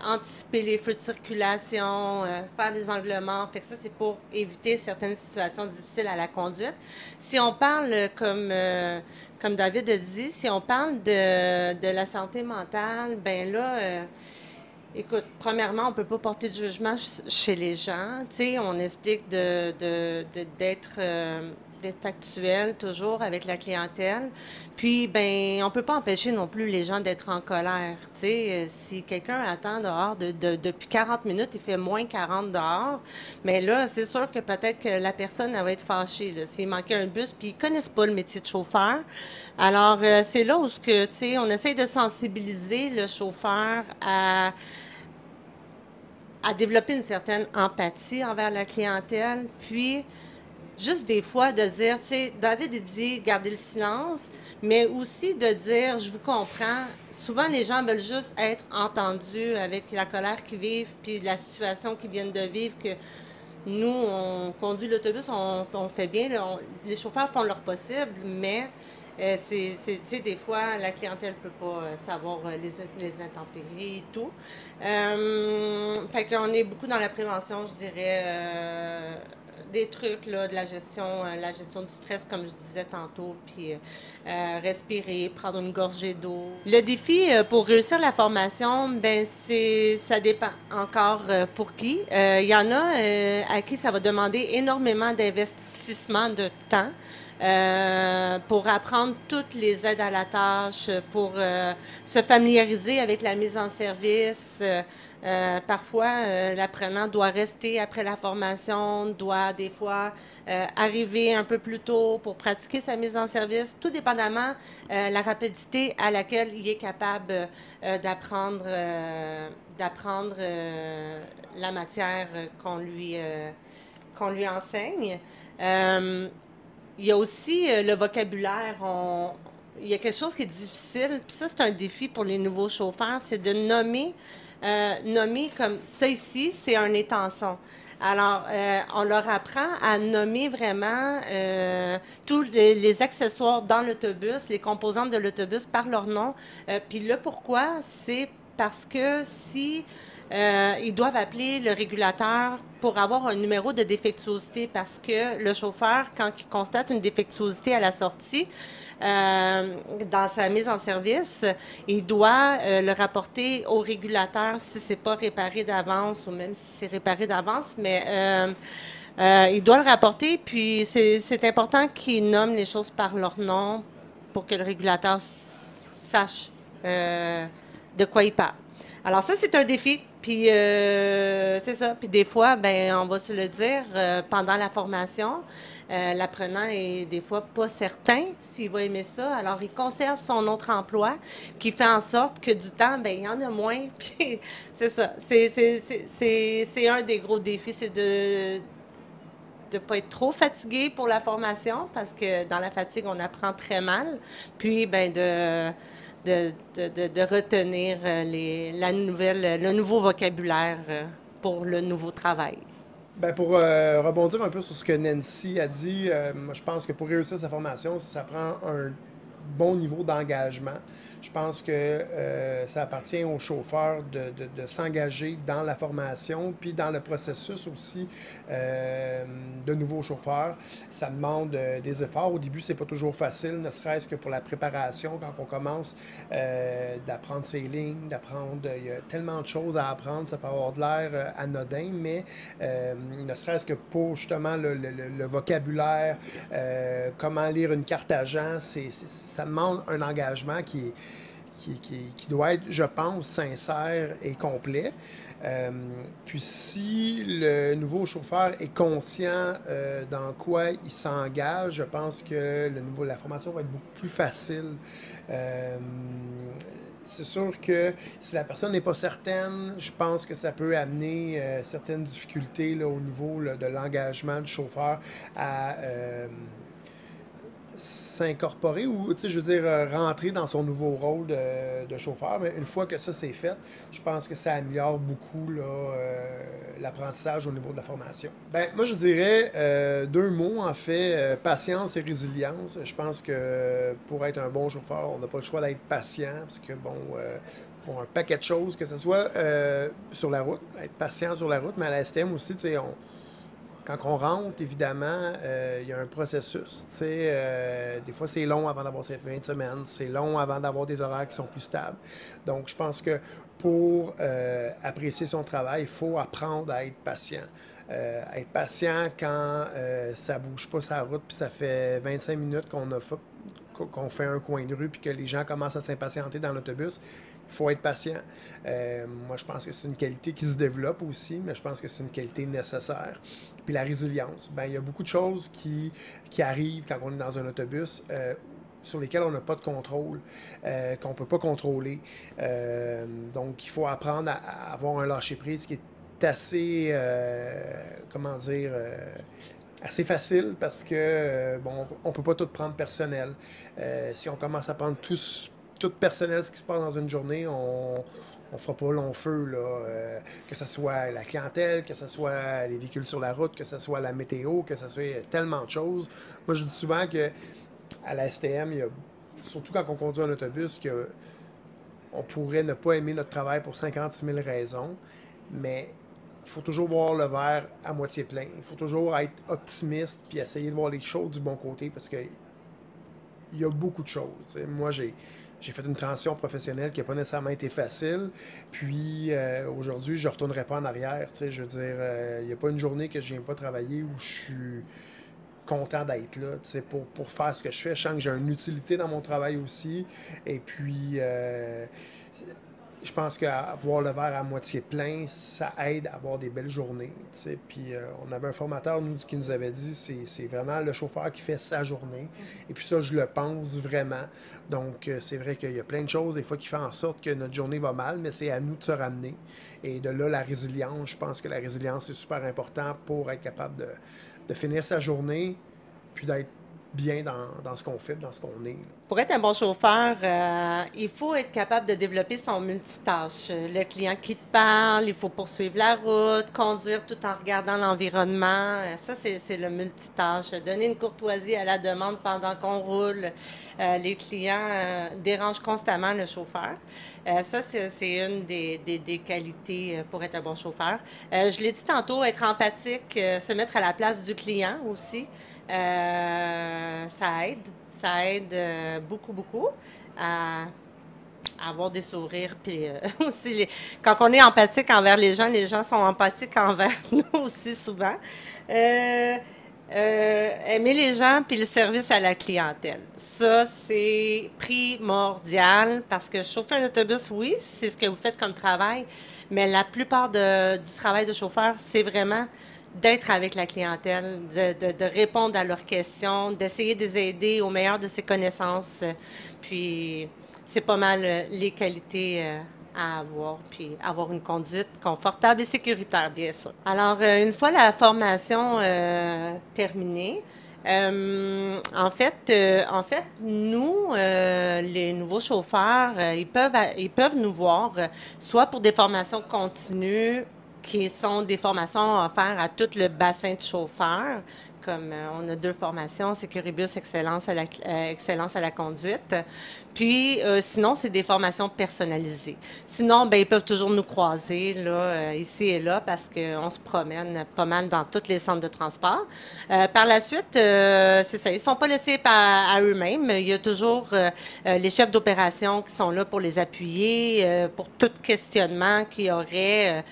anticiper les feux de circulation, faire des anglements. Fait que ça, c'est pour éviter certaines situations difficiles à la conduite. Si on parle, comme David a dit, si on parle de la santé mentale, ben là... Écoute, premièrement, on ne peut pas porter de jugement chez les gens. Tu sais, on explique d'être factuel toujours avec la clientèle. Puis, ben, on ne peut pas empêcher non plus les gens d'être en colère. Tu sais, si quelqu'un attend dehors depuis 40 minutes, il fait moins 40 dehors, mais là, c'est sûr que peut-être que la personne, elle va être fâchée, là, s'il manquait un bus, puis ils ne connaissent pas le métier de chauffeur. Alors, c'est là où, tu sais, on essaye de sensibiliser le chauffeur à développer une certaine empathie envers la clientèle, puis juste des fois de dire, tu sais, David il dit garder le silence, mais aussi de dire je vous comprends. Souvent les gens veulent juste être entendus avec la colère qu'ils vivent, puis la situation qu'ils viennent de vivre, que nous, on conduit l'autobus, on fait bien, les chauffeurs font leur possible, mais tu sais, des fois, la clientèle ne peut pas savoir les intempéries et tout. Fait qu'on est beaucoup dans la prévention, je dirais, des trucs, là, de la gestion du stress, comme je disais tantôt, puis respirer, prendre une gorgée d'eau. Le défi pour réussir la formation, ben ça dépend encore pour qui. Il y en a à qui ça va demander énormément d'investissement de temps. Pour apprendre toutes les aides à la tâche, pour se familiariser avec la mise en service. Parfois, l'apprenant doit rester après la formation, doit des fois arriver un peu plus tôt pour pratiquer sa mise en service, tout dépendamment la rapidité à laquelle il est capable d'apprendre la matière qu'on lui enseigne. Il y a aussi le vocabulaire. Il y a quelque chose qui est difficile, puis ça, c'est un défi pour les nouveaux chauffeurs, c'est de nommer comme ça ici, c'est un étançon. Alors, on leur apprend à nommer vraiment tous les accessoires dans l'autobus, les composantes de l'autobus par leur nom. Puis là, pourquoi? C'est parce que si ils doivent appeler le régulateur pour avoir un numéro de défectuosité, parce que le chauffeur, quand il constate une défectuosité à la sortie, dans sa mise en service, il doit le rapporter au régulateur si c'est pas réparé d'avance ou même si c'est réparé d'avance, mais il doit le rapporter, puis c'est important qu'il nomme les choses par leur nom pour que le régulateur sache de quoi il parle. Alors ça, c'est un défi. Puis c'est ça. Puis des fois, ben on va se le dire, pendant la formation, l'apprenant est des fois pas certain s'il va aimer ça. Alors, il conserve son autre emploi, qui fait en sorte que du temps, ben il y en a moins. Puis c'est ça. C'est un des gros défis, c'est de ne pas être trop fatigué pour la formation, parce que dans la fatigue, on apprend très mal. Puis, ben de retenir le nouveau vocabulaire pour le nouveau travail. Ben pour rebondir un peu sur ce que Nancy a dit, moi je pense que pour réussir sa formation, ça prend un bon niveau d'engagement. Je pense que ça appartient aux chauffeurs de s'engager dans la formation, puis dans le processus aussi de nouveaux chauffeurs. Ça demande des efforts. Au début, c'est pas toujours facile, ne serait-ce que pour la préparation, quand on commence d'apprendre ses lignes, il y a tellement de choses à apprendre, ça peut avoir de l'air anodin, mais ne serait-ce que pour justement le vocabulaire, comment lire une carte agent, ça demande un engagement qui doit être, je pense, sincère et complet. Puis si le nouveau chauffeur est conscient dans quoi il s'engage, je pense que la formation va être beaucoup plus facile. C'est sûr que si la personne n'est pas certaine, je pense que ça peut amener certaines difficultés là, au niveau là, de l'engagement du chauffeur à s'incorporer ou, tu sais, je veux dire, rentrer dans son nouveau rôle de chauffeur. Mais une fois que ça c'est fait, je pense que ça améliore beaucoup là, l'apprentissage au niveau de la formation. Ben, moi, je dirais 2 mots, en fait, patience et résilience. Je pense que pour être un bon chauffeur, on n'a pas le choix d'être patient, parce que, bon, pour un paquet de choses, que ce soit sur la route, être patient sur la route, mais à la STM aussi, tu sais, quand on rentre, évidemment, il y a un processus. Des fois, c'est long avant d'avoir ses fins de semaine. C'est long avant d'avoir des horaires qui sont plus stables. Donc, je pense que pour apprécier son travail, il faut apprendre à être patient. Être patient quand ça ne bouge pas sa route, puis ça fait 25 minutes qu'on fait un coin de rue, puis que les gens commencent à s'impatienter dans l'autobus. Il faut être patient. Moi, je pense que c'est une qualité qui se développe aussi, mais je pense que c'est une qualité nécessaire. Puis la résilience. Ben, il y a beaucoup de choses qui arrivent quand on est dans un autobus sur lesquelles on n'a pas de contrôle, qu'on ne peut pas contrôler. Donc, il faut apprendre à avoir un lâcher-prise qui est assez, assez facile, parce que, on ne peut pas tout prendre personnel. Si on commence à prendre tout personnel, ce qui se passe dans une journée, on fera pas long feu, là. Que ce soit la clientèle, que ce soit les véhicules sur la route, que ce soit la météo, que ce soit tellement de choses. Moi, je dis souvent que à la STM, surtout quand on conduit un autobus, on pourrait ne pas aimer notre travail pour 56 000 raisons, mais il faut toujours voir le verre à moitié plein. Il faut toujours être optimiste puis essayer de voir les choses du bon côté parce que il y a beaucoup de choses. Moi, j'ai fait une transition professionnelle qui n'a pas nécessairement été facile. Puis aujourd'hui, je ne retournerai pas en arrière. Je veux dire, il n'y a pas une journée que je ne viens pas travailler où je suis content d'être là pour faire ce que je fais. Je sens que j'ai une utilité dans mon travail aussi. Et puis, je pense qu'avoir le verre à moitié plein, ça aide à avoir des belles journées. Puis on avait un formateur qui nous avait dit c'est vraiment le chauffeur qui fait sa journée. Et puis ça, je le pense vraiment. Donc, c'est vrai qu'il y a plein de choses des fois qui font en sorte que notre journée va mal, mais c'est à nous de se ramener. Et de là, la résilience, je pense que la résilience, c'est super important pour être capable de finir sa journée, puis d'être bien dans ce qu'on fait, dans ce qu'on est. Pour être un bon chauffeur, il faut être capable de développer son multitâche. Le client qui te parle, il faut poursuivre la route, conduire tout en regardant l'environnement. Ça, c'est le multitâche. Donner une courtoisie à la demande pendant qu'on roule. Les clients dérangent constamment le chauffeur. Ça, c'est une des qualités pour être un bon chauffeur. Je l'ai dit tantôt, être empathique, se mettre à la place du client aussi. Ça aide beaucoup à avoir des sourires. Puis aussi, quand on est empathique envers les gens sont empathiques envers nous aussi souvent. Aimer les gens puis le service à la clientèle. Ça, c'est primordial parce que chauffer un autobus, oui, c'est ce que vous faites comme travail, mais la plupart du travail de chauffeur, c'est vraiment d'être avec la clientèle, de répondre à leurs questions, d'essayer de les aider au meilleur de ses connaissances. Puis, c'est pas mal les qualités à avoir, puis avoir une conduite confortable et sécuritaire, bien sûr. Alors, une fois la formation terminée, en fait, nous, les nouveaux chauffeurs, ils peuvent nous voir soit pour des formations continues, qui sont des formations offertes à tout le bassin de chauffeurs. Comme on a 2 formations, Sécuribus, Excellence à la conduite. Puis, sinon, c'est des formations personnalisées. Sinon, ils peuvent toujours nous croiser là, ici et là parce qu'on se promène pas mal dans tous les centres de transport. Par la suite, c'est ça, ils ne sont pas laissés à eux-mêmes. Il y a toujours les chefs d'opération qui sont là pour les appuyer, pour tout questionnement qu'il y aurait.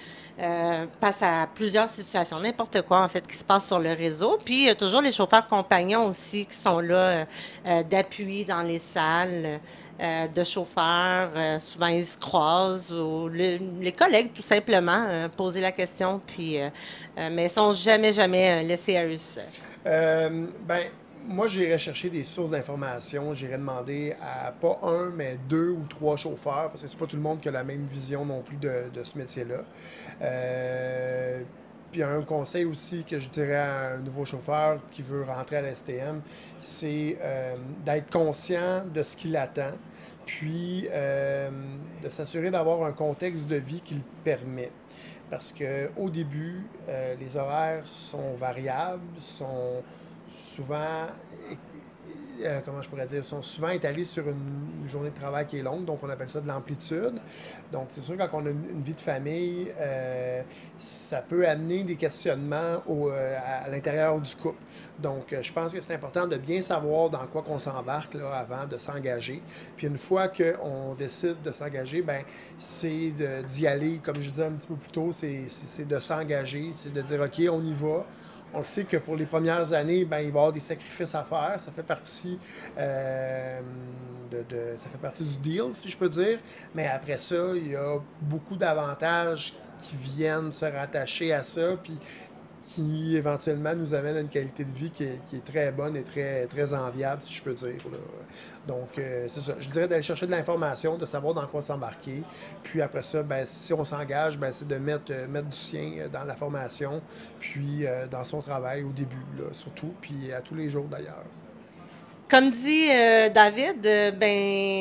Passe à plusieurs situations, n'importe quoi en fait qui se passe sur le réseau. Puis il y a toujours les chauffeurs compagnons aussi qui sont là d'appui dans les salles de chauffeurs. Souvent ils se croisent ou les collègues tout simplement poser la question puis mais ils sont jamais laissés à eux seuls. Moi, j'irais chercher des sources d'informations. J'irais demander à pas 1, mais 2 ou 3 chauffeurs, parce que c'est pas tout le monde qui a la même vision non plus de ce métier-là. Puis un conseil aussi que je dirais à un nouveau chauffeur qui veut rentrer à la STM, c'est d'être conscient de ce qu'il attend, puis de s'assurer d'avoir un contexte de vie qui le permet. Parce qu'au début, les horaires sont variables, sont souvent, sont souvent étalés sur une journée de travail qui est longue, donc on appelle ça de l'amplitude. Donc c'est sûr, quand on a une vie de famille, ça peut amener des questionnements à l'intérieur du couple. Donc je pense que c'est important de bien savoir dans quoi qu'on s'embarque là, avant de s'engager. Puis une fois qu'on décide de s'engager, c'est d'y aller, comme je disais un petit peu plus tôt, c'est de s'engager, c'est de dire OK, on y va. On sait que pour les premières années, il va y avoir des sacrifices à faire. Ça fait partie ça fait partie du deal, si je peux dire. Mais après ça, il y a beaucoup d'avantages qui viennent se rattacher à ça, puis qui éventuellement nous amènent à une qualité de vie qui est très bonne et très, très enviable, si je peux dire. Là. Donc, c'est ça. Je dirais d'aller chercher de l'information, de savoir dans quoi s'embarquer. Puis après ça, si on s'engage, c'est de mettre du sien dans la formation, puis dans son travail au début, là, surtout, puis à tous les jours d'ailleurs. Comme dit David,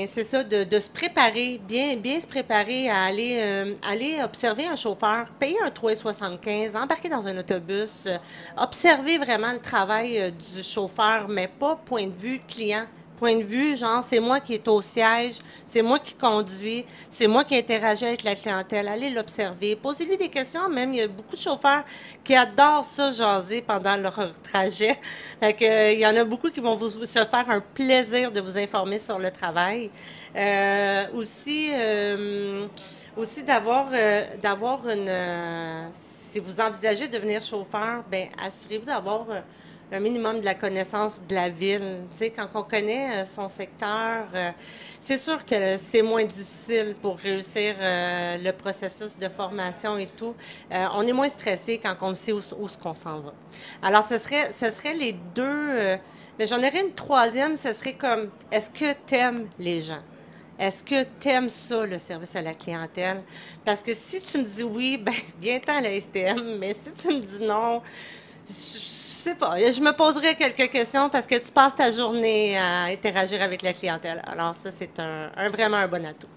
c'est ça, de se préparer, bien se préparer à aller observer un chauffeur, payer un 3,75, embarquer dans un autobus, observer vraiment le travail du chauffeur, mais pas point de vue client, point de vue, genre, c'est moi qui est au siège, c'est moi qui conduis, c'est moi qui interagis avec la clientèle. Allez l'observer, posez-lui des questions. Même, il y a beaucoup de chauffeurs qui adorent ça, jaser pendant leur trajet. Fait que, il y en a beaucoup qui vont se faire un plaisir de vous informer sur le travail. Aussi d'avoir une... si vous envisagez de devenir chauffeur, bien, assurez-vous d'avoir un minimum de la connaissance de la ville. Tu sais, quand on connaît son secteur, c'est sûr que c'est moins difficile pour réussir le processus de formation et tout. On est moins stressé quand on sait où est-ce qu'on s'en va. Alors, ce serait les deux... mais j'en aurais une troisième, ce serait comme, est-ce que tu aimes les gens? Est-ce que tu aimes ça, le service à la clientèle? Parce que si tu me dis oui, ben viens-t'en à la STM, mais si tu me dis non, je sais pas, je me poserai quelques questions parce que tu passes ta journée à interagir avec la clientèle. Alors ça, c'est vraiment un bon atout.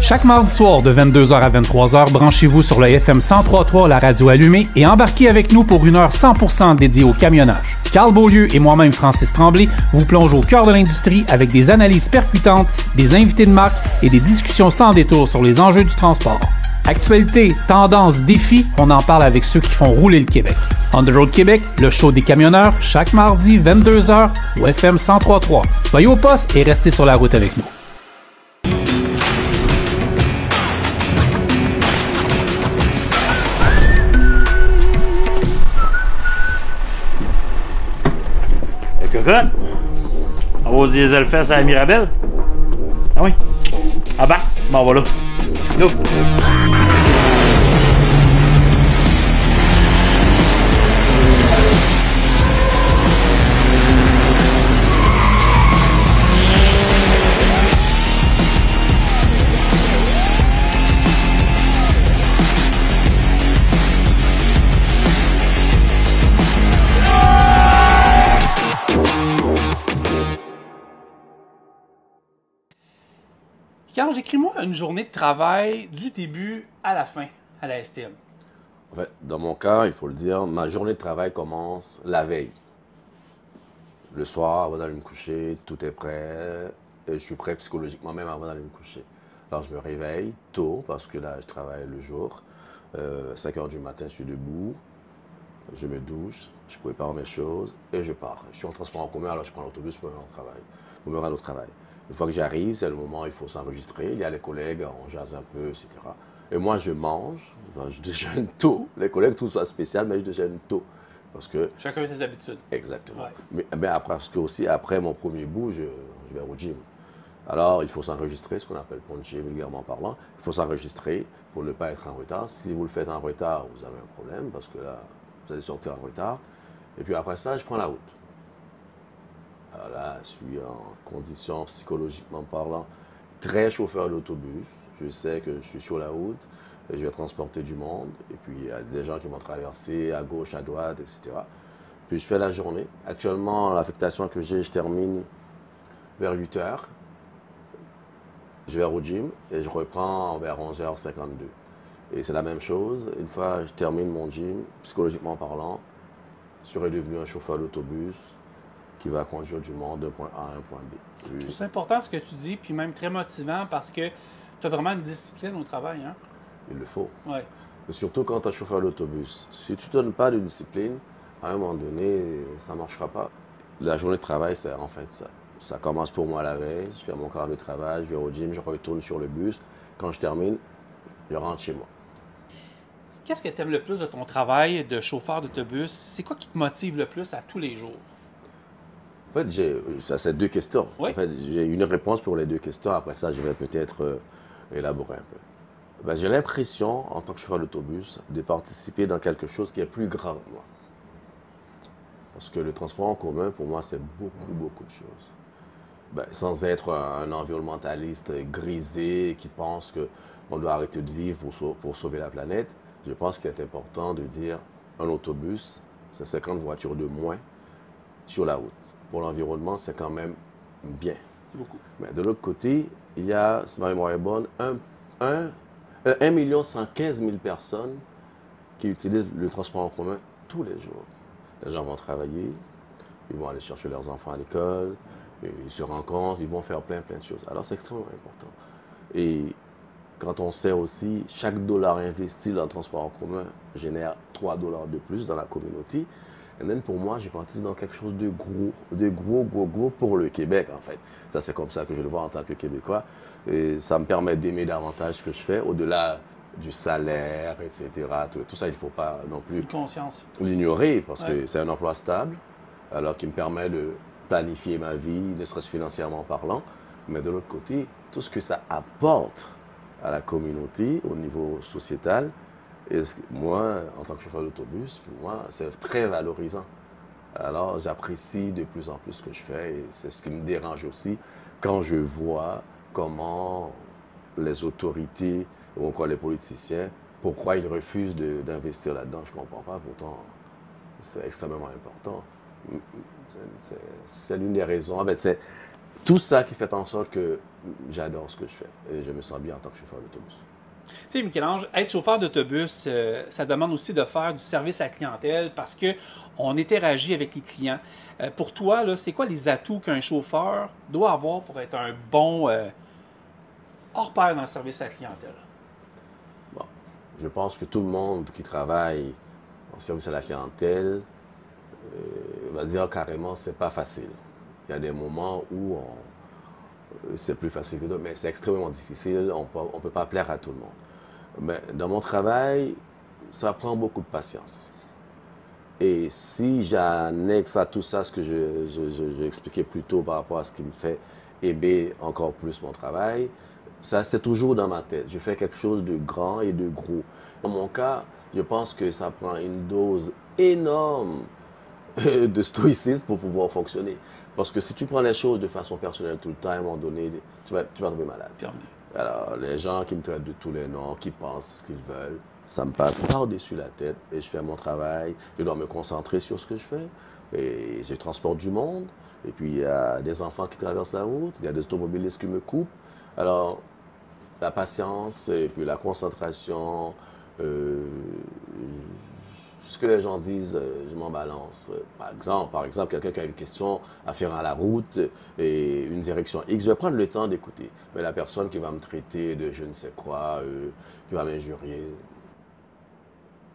Chaque mardi soir de 22h à 23h, branchez-vous sur le FM 103.3, la radio allumée, et embarquez avec nous pour une heure 100% dédiée au camionnage. Carl Beaulieu et moi-même, Francis Tremblay, vous plongeons au cœur de l'industrie avec des analyses percutantes, des invités de marque et des discussions sans détour sur les enjeux du transport. Actualité, tendances, défis, on en parle avec ceux qui font rouler le Québec. On the Road Québec, le show des camionneurs, chaque mardi 22h au FM 103.3. Soyez au poste et restez sur la route avec nous. Cocotte, on va au Diesel Fest à la Mirabelle? Ah oui? Ah bah, bon voilà. Go! Carl, décris-moi une journée de travail du début à la fin à la STM. En fait, dans mon cas, il faut le dire, ma journée de travail commence la veille. Le soir, avant d'aller me coucher, tout est prêt. Et je suis prêt psychologiquement même avant d'aller me coucher. Alors, je me réveille tôt parce que là, je travaille le jour. 5 h du matin, je suis debout. Je me douche, je prépare mes choses et je pars. Je suis en transport en commun, alors je prends l'autobus pour me rendre au travail. Une fois que j'arrive, c'est le moment où il faut s'enregistrer. Il y a les collègues, on jase un peu, etc. Et moi, je mange, je déjeune tôt. Les collègues trouvent ça spécial, mais je déjeune tôt. Parce que... Chacun a ses habitudes. Exactement. Ouais. Mais après, parce que aussi, après mon premier bout, je vais au gym. Alors, il faut s'enregistrer, ce qu'on appelle puncher, vulgairement parlant. Il faut s'enregistrer pour ne pas être en retard. Si vous le faites en retard, vous avez un problème, parce que là, vous allez sortir en retard. Et puis après ça, je prends la route. Alors là, je suis en condition, psychologiquement parlant, très chauffeur d'autobus. Je sais que je suis sur la route et je vais transporter du monde. Et puis, il y a des gens qui vont traverser à gauche, à droite, etc. Puis, je fais la journée. Actuellement, l'affectation que j'ai, je termine vers 8 h. Je vais au gym et je reprends vers 11h52. Et c'est la même chose. Une fois que je termine mon gym, psychologiquement parlant, je serai devenu un chauffeur d'autobus qui va conduire du monde d'un point A à un point B. Je trouve ça important ce que tu dis, puis même très motivant parce que tu as vraiment une discipline au travail. Hein? Il le faut. Ouais. Et surtout quand tu es chauffeur d'autobus. Si tu ne donnes pas de discipline, à un moment donné, ça ne marchera pas. La journée de travail, c'est en fait ça. Ça commence pour moi la veille, je fais mon quart de travail, je vais au gym, je retourne sur le bus. Quand je termine, je rentre chez moi. Qu'est-ce que tu aimes le plus de ton travail de chauffeur d'autobus? C'est quoi qui te motive le plus à tous les jours? En fait, ça c'est deux questions. Oui. En fait, j'ai une réponse pour les deux questions. Après ça, je vais peut-être élaborer un peu. Ben, j'ai l'impression, en tant que chauffeur d'autobus, de participer dans quelque chose qui est plus grand que moi. Parce que le transport en commun, pour moi, c'est beaucoup de choses. Ben, sans être un environnementaliste grisé qui pense qu'on doit arrêter de vivre pour sauver la planète, je pense qu'il est important de dire un autobus, c'est 50 voitures de moins sur la route. Pour l'environnement, c'est quand même bien. C'est beaucoup. Mais de l'autre côté, il y a, si ma mémoire est bonne, 1 115 000 personnes qui utilisent le transport en commun tous les jours. Les gens vont travailler, ils vont aller chercher leurs enfants à l'école, ils se rencontrent, ils vont faire plein de choses. Alors, c'est extrêmement important. Et quand on sait aussi, chaque dollar investi dans le transport en commun génère 3 $ de plus dans la communauté. Et même pour moi, j'ai parti dans quelque chose de gros pour le Québec, en fait. Ça, c'est comme ça que je le vois en tant que Québécois. Et ça me permet d'aimer davantage ce que je fais, au-delà du salaire, etc. Tout ça, il ne faut pas non plus l'ignorer, parce que c'est un emploi stable, alors qui me permet de planifier ma vie, ne serait-ce financièrement parlant. Mais de l'autre côté, tout ce que ça apporte à la communauté au niveau sociétal, et moi, en tant que chauffeur d'autobus, pour moi, c'est très valorisant. Alors, j'apprécie de plus en plus ce que je fais et c'est ce qui me dérange aussi quand je vois comment les autorités ou encore les politiciens, pourquoi ils refusent d'investir là-dedans. Je ne comprends pas, pourtant, c'est extrêmement important. C'est l'une des raisons. En fait, c'est tout ça qui fait en sorte que j'adore ce que je fais et je me sens bien en tant que chauffeur d'autobus. Tu sais, Michel-Ange, être chauffeur d'autobus, ça demande aussi de faire du service à la clientèle parce qu'on interagit avec les clients. Pour toi, c'est quoi les atouts qu'un chauffeur doit avoir pour être un bon hors-pair dans le service à la clientèle? Bon, je pense que tout le monde qui travaille en service à la clientèle va dire carrément c'est pas facile. Il y a des moments où c'est plus facile que d'autres, mais c'est extrêmement difficile. On ne peut pas plaire à tout le monde. Mais dans mon travail, ça prend beaucoup de patience. Et si j'annexe à tout ça ce que j'ai expliqué plus tôt par rapport à ce qui me fait aimer encore plus mon travail, ça c'est toujours dans ma tête. Je fais quelque chose de grand et de gros. Dans mon cas, je pense que ça prend une dose énorme de stoïcisme pour pouvoir fonctionner. Parce que si tu prends les choses de façon personnelle tout le temps, à un moment donné, tu vas tomber malade. Terminé. Alors, les gens qui me traitent de tous les noms, qui pensent ce qu'ils veulent, ça me passe par-dessus la tête et je fais mon travail. Je dois me concentrer sur ce que je fais. Et je transporte du monde. Et puis, il y a des enfants qui traversent la route, il y a des automobilistes qui me coupent. Alors, la patience et puis la concentration, ce que les gens disent, je m'en balance. Par exemple, quelqu'un qui a une question à faire à la route et une direction X, je vais prendre le temps d'écouter. Mais la personne qui va me traiter de je ne sais quoi, qui va m'injurier,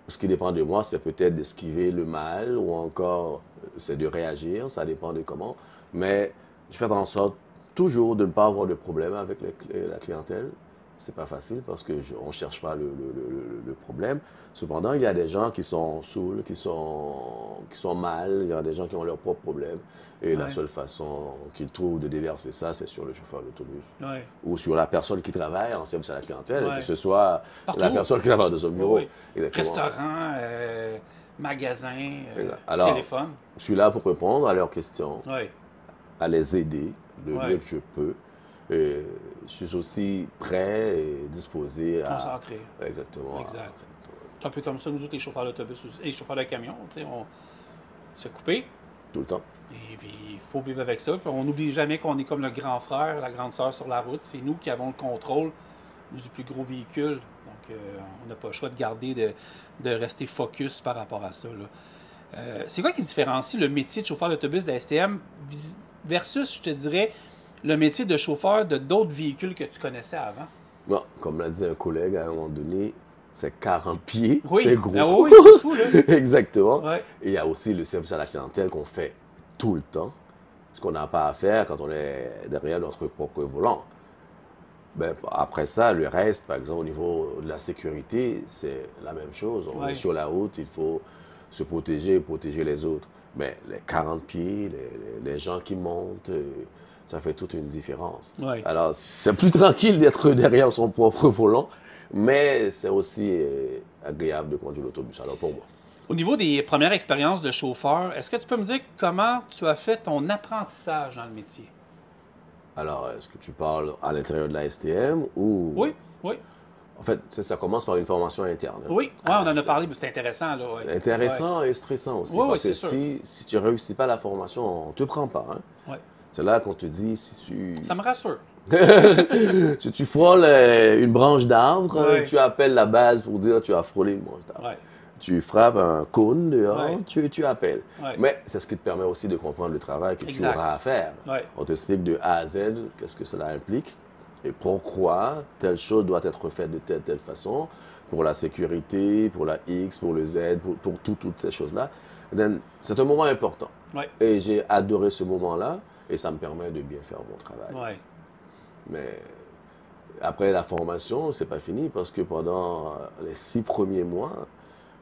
ce qui dépend de moi, c'est peut-être d'esquiver le mal ou encore c'est de réagir, ça dépend de comment. Mais je fais en sorte toujours de ne pas avoir de problème avec la clientèle. C'est pas facile parce qu'on ne cherche pas le problème. Cependant, il y a des gens qui sont saouls, qui sont mal, il y a des gens qui ont leurs propres problèmes. Et la seule façon qu'ils trouvent de déverser ça, c'est sur le chauffeur d'autobus. Ou sur la personne qui travaille en service à la clientèle, que ce soit la personne qui travaille dans son bureau. Restaurant, magasin, alors, téléphone. Je suis là pour répondre à leurs questions, à les aider le mieux que je peux. Et je suis aussi prêt et disposé à... Concentré. Exactement. Exact. C'est un peu comme ça, nous autres, les chauffeurs d'autobus et les chauffeurs de camion, on se couper. Tout le temps. Et puis, il faut vivre avec ça. Puis on n'oublie jamais qu'on est comme le grand frère, la grande sœur sur la route. C'est nous qui avons le contrôle du plus gros véhicule. Donc, on n'a pas le choix de garder, de rester focus par rapport à ça. C'est quoi qui différencie le métier de chauffeur d'autobus de la STM versus, je te dirais, le métier de chauffeur de d'autres véhicules que tu connaissais avant? Bon, comme l'a dit un collègue à un moment donné, c'est 40 pieds, oui. C'est gros. Ah oui, c'est fou, là. Exactement. Ouais. Et il y a aussi le service à la clientèle qu'on fait tout le temps, ce qu'on n'a pas à faire quand on est derrière notre propre volant. Ben, après ça, le reste, par exemple, au niveau de la sécurité, c'est la même chose. On est sur la route, il faut se protéger et protéger les autres. Mais les 40 pieds, les gens qui montent... ça fait toute une différence. Alors, c'est plus tranquille d'être derrière son propre volant, mais c'est aussi agréable de conduire l'autobus, alors pour moi. Au niveau des premières expériences de chauffeur, est-ce que tu peux me dire comment tu as fait ton apprentissage dans le métier? Alors, est-ce que tu parles à l'intérieur de la STM ou... Oui. En fait, ça commence par une formation interne. Oui, on en a parlé, mais c'est intéressant. Là, intéressant et stressant aussi. Oui, parce que sûr. Si tu ne réussis pas la formation, on ne te prend pas. Hein? C'est là qu'on te dit si tu... Ça me rassure. Si tu frôles une branche d'arbre, tu appelles la base pour dire tu as frôlé une branche d'arbre. Tu frappes un cône dehors, Ouais. tu appelles. Ouais. Mais c'est ce qui te permet aussi de comprendre le travail que Exact. tu auras à faire. Ouais. On t'explique de A à Z qu'est-ce que cela implique et pourquoi telle chose doit être faite de telle façon, pour la sécurité, pour la X, pour le Z, pour toutes ces choses-là. C'est un moment important. Ouais. Et j'ai adoré ce moment-là et ça me permet de bien faire mon travail. Ouais. Mais après la formation, c'est pas fini parce que pendant les 6 premiers mois,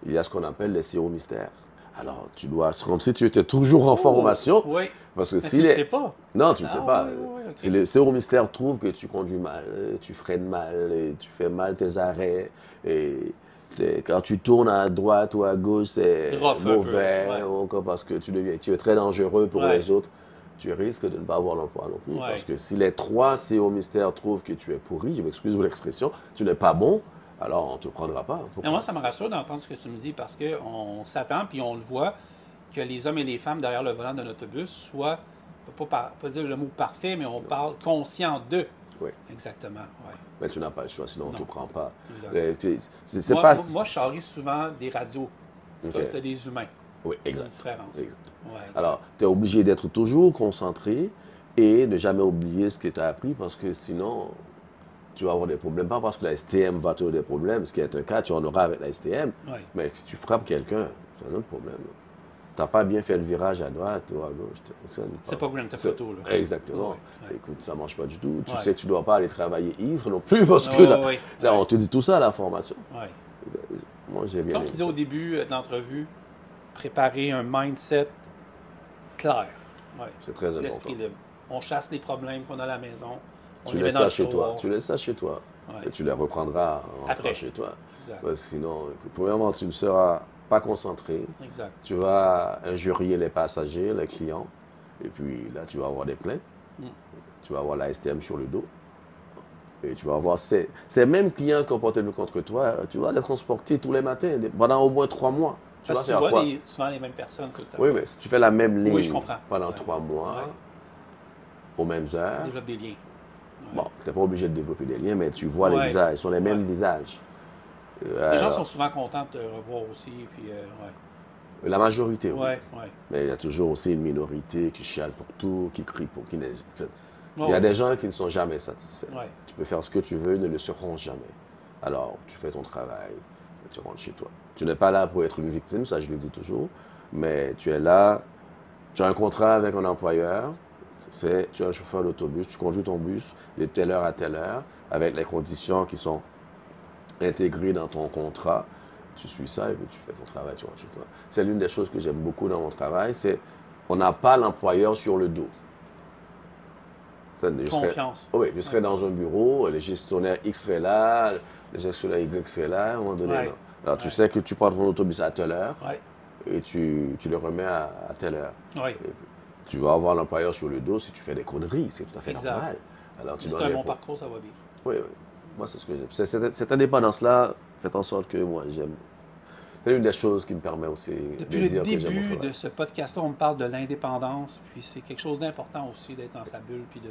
il y a ce qu'on appelle les CO mystères. Alors, c'est comme si tu étais toujours en formation. Oui. Parce que Mais tu ne sais pas. Non, tu ne sais pas. Oui, okay. Si le CO mystère trouve que tu conduis mal, tu freines mal, et tu fais mal tes arrêts, et quand tu tournes à droite ou à gauche, c'est mauvais, parce que tu es très dangereux pour les autres. Tu risques de ne pas avoir l'emploi non plus. Parce que si les 3 CO mystères trouvent que tu es pourri, je m'excuse pour l'expression, tu n'es pas bon, alors on ne te prendra pas. Moi, ça me rassure d'entendre ce que tu me dis parce qu'on s'attend puis on le voit que les hommes et les femmes derrière le volant d'un autobus soient, pas dire le mot parfait, mais on parle conscient d'eux. Oui. Exactement. Ouais. Mais tu n'as pas le choix, sinon on ne te prend pas. Moi, je charrie souvent des radios. Okay. Tu as des humains. Oui, exact. C'est une différence. Exact. Ouais, alors, tu es obligé d'être toujours concentré et ne jamais oublier ce que tu as appris parce que sinon, tu vas avoir des problèmes. Pas parce que la STM va te donner des problèmes, ce qui est un cas, tu en auras avec la STM. Ouais. Mais si tu frappes quelqu'un, c'est un autre problème. Tu n'as pas bien fait le virage à droite ou à gauche. C'est pas Grand Theft Auto, là. Exactement. Ouais. Écoute, ça ne marche pas du tout. Tu sais que tu ne dois pas aller travailler ivre non plus parce que là, on te dit tout ça à la formation. Ouais. Moi, j'ai bien Comme tu disais au début de l'entrevue, préparer un mindset clair. Ouais. C'est très important. L'esprit libre. On chasse les problèmes qu'on a à la maison. Tu laisses ça chez toi. Tu laisses ça chez toi. Ouais. Et tu les reprendras en rentrant chez toi. Parce que sinon, premièrement, tu ne seras pas concentré. Exact. Tu vas injurier les passagers, les clients. Et puis là, tu vas avoir des plaintes. Tu vas avoir la STM sur le dos. Et tu vas avoir ces mêmes clients qui ont porté le contre toi. Tu vas les transporter tous les matins pendant au moins 3 mois. Tu vas faire quoi? Souvent les mêmes personnes tout le temps. Oui, mais si tu fais la même ligne pendant 3 mois, aux mêmes heures. Développe des liens. Bon, tu n'es pas obligé de développer des liens, mais tu vois les visages, ils sont les mêmes visages. Les gens sont souvent contents de te revoir aussi. Puis, la majorité, oui. Ouais. Mais il y a toujours aussi une minorité qui chiale pour tout, qui crie pour qui n'est. Il y a des gens qui ne sont jamais satisfaits. Ouais. Tu peux faire ce que tu veux, ils ne le seront jamais. Alors, tu fais ton travail, et tu rentres chez toi. Tu n'es pas là pour être une victime, ça je le dis toujours, mais tu es là, tu as un contrat avec un employeur, tu es un chauffeur d'autobus, tu conduis ton bus de telle heure à telle heure, avec les conditions qui sont intégrées dans ton contrat. Tu suis ça et puis tu fais ton travail, tu rentres chez toi. C'est l'une des choses que j'aime beaucoup dans mon travail, c'est qu'on n'a pas l'employeur sur le dos. Confiance. Oui, je serais dans un bureau, le gestionnaire X serait là, le gestionnaire Y serait là, à un moment donné. Non. Alors, tu sais que tu prends ton autobus à telle heure et tu le remets à telle heure. Tu vas avoir l'employeur sur le dos si tu fais des conneries, c'est tout à fait normal. Alors, c'est un bon parcours, ça va bien. Oui. Moi, c'est ce que j'aime. Cette indépendance-là fait en sorte que moi, j'aime. C'est une des choses qui me permet aussi de dire que j'aime mon travail. Depuis le début de ce podcast-là, on me parle de l'indépendance, puis c'est quelque chose d'important aussi d'être dans sa bulle, puis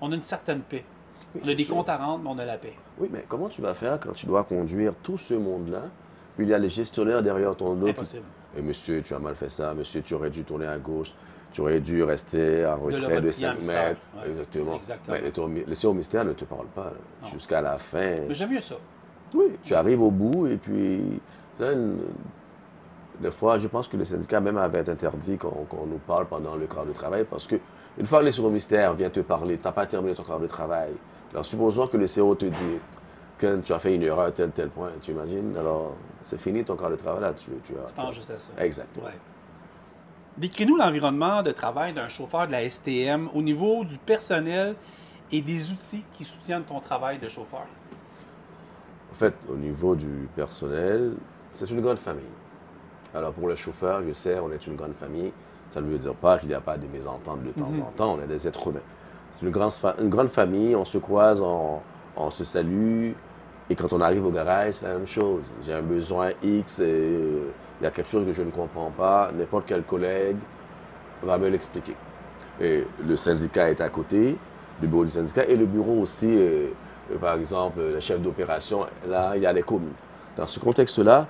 on a une certaine paix. Oui, on a des comptes à rendre, mais on a la paix. Oui, mais comment tu vas faire quand tu dois conduire tout ce monde-là, puis il y a les gestionnaires derrière ton dos? Impossible. Et monsieur, tu as mal fait ça. Monsieur, tu aurais dû tourner à gauche. Tu aurais dû rester en retrait de 5 mètres. Ouais. Exactement. Mais le CEO mystère ne te parle pas jusqu'à la fin. Mais j'aime mieux ça. Oui, tu arrives au bout et puis... Des fois, je pense que le syndicat même avait interdit qu'on nous parle pendant le quart de travail parce qu'une fois que le CEO mystère vient te parler, tu n'as pas terminé ton quart de travail. Alors, supposons que le CEO te dit que tu as fait une erreur à tel point, tu imagines? Alors, c'est fini ton quart de travail là. Tu penses juste à ça. Exactement. Ouais. Décris-nous l'environnement de travail d'un chauffeur de la STM au niveau du personnel et des outils qui soutiennent ton travail de chauffeur. En fait, au niveau du personnel, c'est une grande famille. Alors pour le chauffeur, je sais, on est une grande famille. Ça ne veut dire pas qu'il n'y a pas de mésententes de temps en temps, on est des êtres humains. C'est une grande famille, on se croise, on se salue. Et quand on arrive au garage, c'est la même chose. J'ai un besoin X, il y a quelque chose que je ne comprends pas, n'importe quel collègue va me l'expliquer. Et le syndicat est à côté, le bureau du syndicat, et le bureau aussi, par exemple, le chef d'opération, là, il y a les communes. Dans ce contexte-là,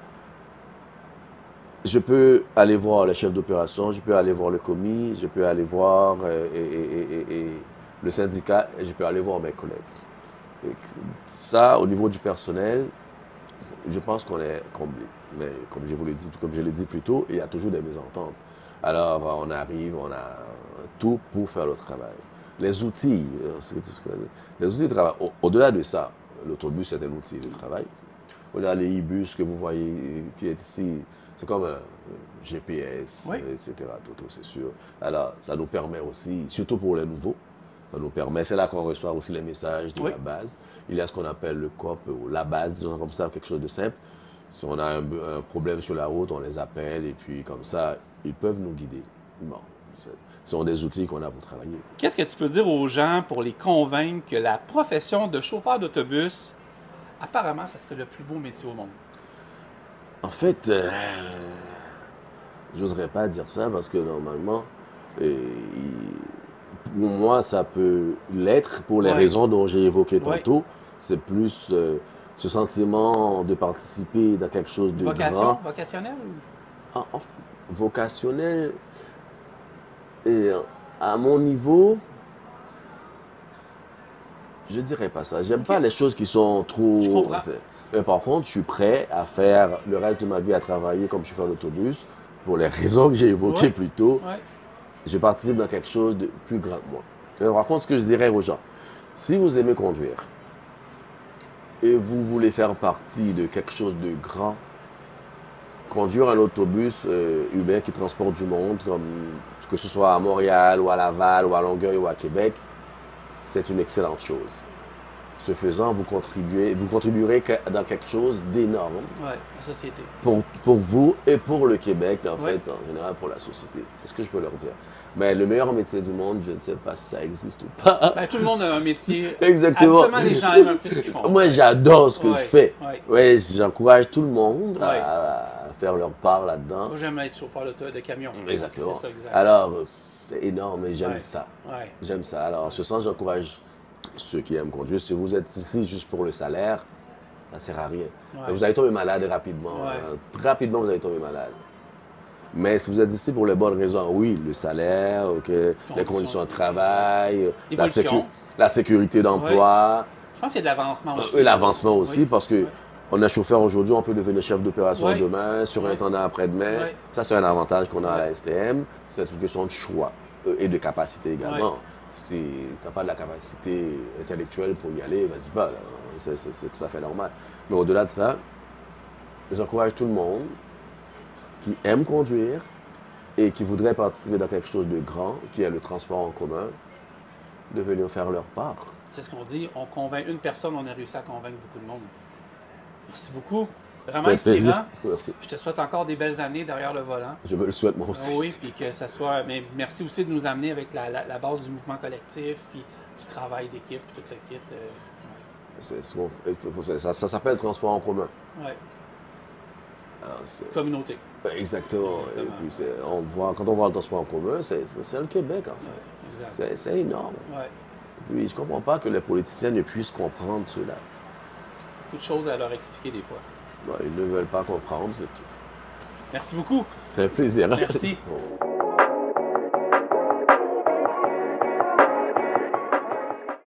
je peux aller voir le chef d'opération, je peux aller voir le commis, je peux aller voir le syndicat et je peux aller voir mes collègues. Et ça, au niveau du personnel, je pense qu'on est comblé. Mais comme je vous l'ai dit, comme je l'ai dit plus tôt, il y a toujours des mésententes. Alors, on arrive, on a tout pour faire le travail. Les outils, de travail, au-delà de ça, l'autobus est un outil de travail. Au-delà des e-bus que vous voyez qui est ici, c'est comme un GPS, etc. C'est sûr. Alors, ça nous permet aussi, surtout pour les nouveaux, ça nous permet, c'est là qu'on reçoit aussi les messages de la base. Il y a ce qu'on appelle le COP, ou la base, disons comme ça, quelque chose de simple. Si on a un problème sur la route, on les appelle et puis comme ça, ils peuvent nous guider. Bon, ce sont des outils qu'on a pour travailler. Qu'est-ce que tu peux dire aux gens pour les convaincre que la profession de chauffeur d'autobus, apparemment, ça serait le plus beau métier au monde? En fait, j'oserais pas dire ça parce que normalement, pour moi, ça peut l'être pour les raisons dont j'ai évoqué tantôt. C'est plus ce sentiment de participer dans quelque chose de grand. Vocationnel? Vocationnel. Et à mon niveau, je dirais pas ça. J'aime pas les choses qui sont trop... Je comprends. Mais par contre, je suis prêt à faire le reste de ma vie à travailler comme chauffeur d'autobus pour les raisons que j'ai évoquées plus tôt. Je participe dans quelque chose de plus grand que moi. Et par contre, ce que je dirais aux gens, si vous aimez conduire et vous voulez faire partie de quelque chose de grand, conduire un autobus humain qui transporte du monde, que ce soit à Montréal ou à Laval ou à Longueuil ou à Québec, c'est une excellente chose. Ce faisant, vous contribuerez dans quelque chose d'énorme. Oui, la société. Pour vous et pour le Québec, en fait, en général, pour la société. C'est ce que je peux leur dire. Mais le meilleur métier du monde, je ne sais pas si ça existe ou pas. Ben, tout le monde a un métier. Exactement. Absolument, les gens aiment un peu ce qu'ils font. Moi, j'adore ce que je fais. Oui, j'encourage tout le monde à faire leur part là-dedans. Moi, j'aime être chauffeur de camion. Exactement. C'est ça, exact. Alors, c'est énorme et j'aime ça. J'aime ça. Alors, en ce sens, j'encourage ceux qui aiment conduire. Si vous êtes ici juste pour le salaire, ça ne sert à rien. Vous allez tomber malade rapidement. Rapidement, vous allez tomber malade. Mais si vous êtes ici pour les bonnes raisons, oui, le salaire, les conditions de travail, la sécurité d'emploi. Je pense qu'il y a de l'avancement aussi. L'avancement aussi, parce que on est chauffeur aujourd'hui, on peut devenir chef d'opération demain, surintendant après-demain. Ça, c'est un avantage qu'on a à la STM. C'est une question de choix et de capacité également. Si tu n'as pas de la capacité intellectuelle pour y aller, vas-y pas. C'est tout à fait normal. Mais au-delà de ça, j'encourage tout le monde qui aime conduire et qui voudrait participer dans quelque chose de grand, qui est le transport en commun, de venir faire leur part. C'est ce qu'on dit, on convainc une personne, on a réussi à convaincre beaucoup de monde. Merci beaucoup. Vraiment inspirant. Merci. Je te souhaite encore des belles années derrière le volant. Je me le souhaite moi aussi. Oui, puis que ça soit... Mais merci aussi de nous amener avec la base du mouvement collectif, puis du travail d'équipe, tout le kit. Ça s'appelle transport en commun. Oui. Communauté. Exactement. Et puis quand on voit le transport en commun, c'est le Québec, en fait. C'est énorme. Puis je ne comprends pas que les politiciens ne puissent comprendre cela. Beaucoup de choses à leur expliquer des fois. Ils ne veulent pas comprendre, c'est tout. Merci beaucoup. C'est un plaisir. Merci.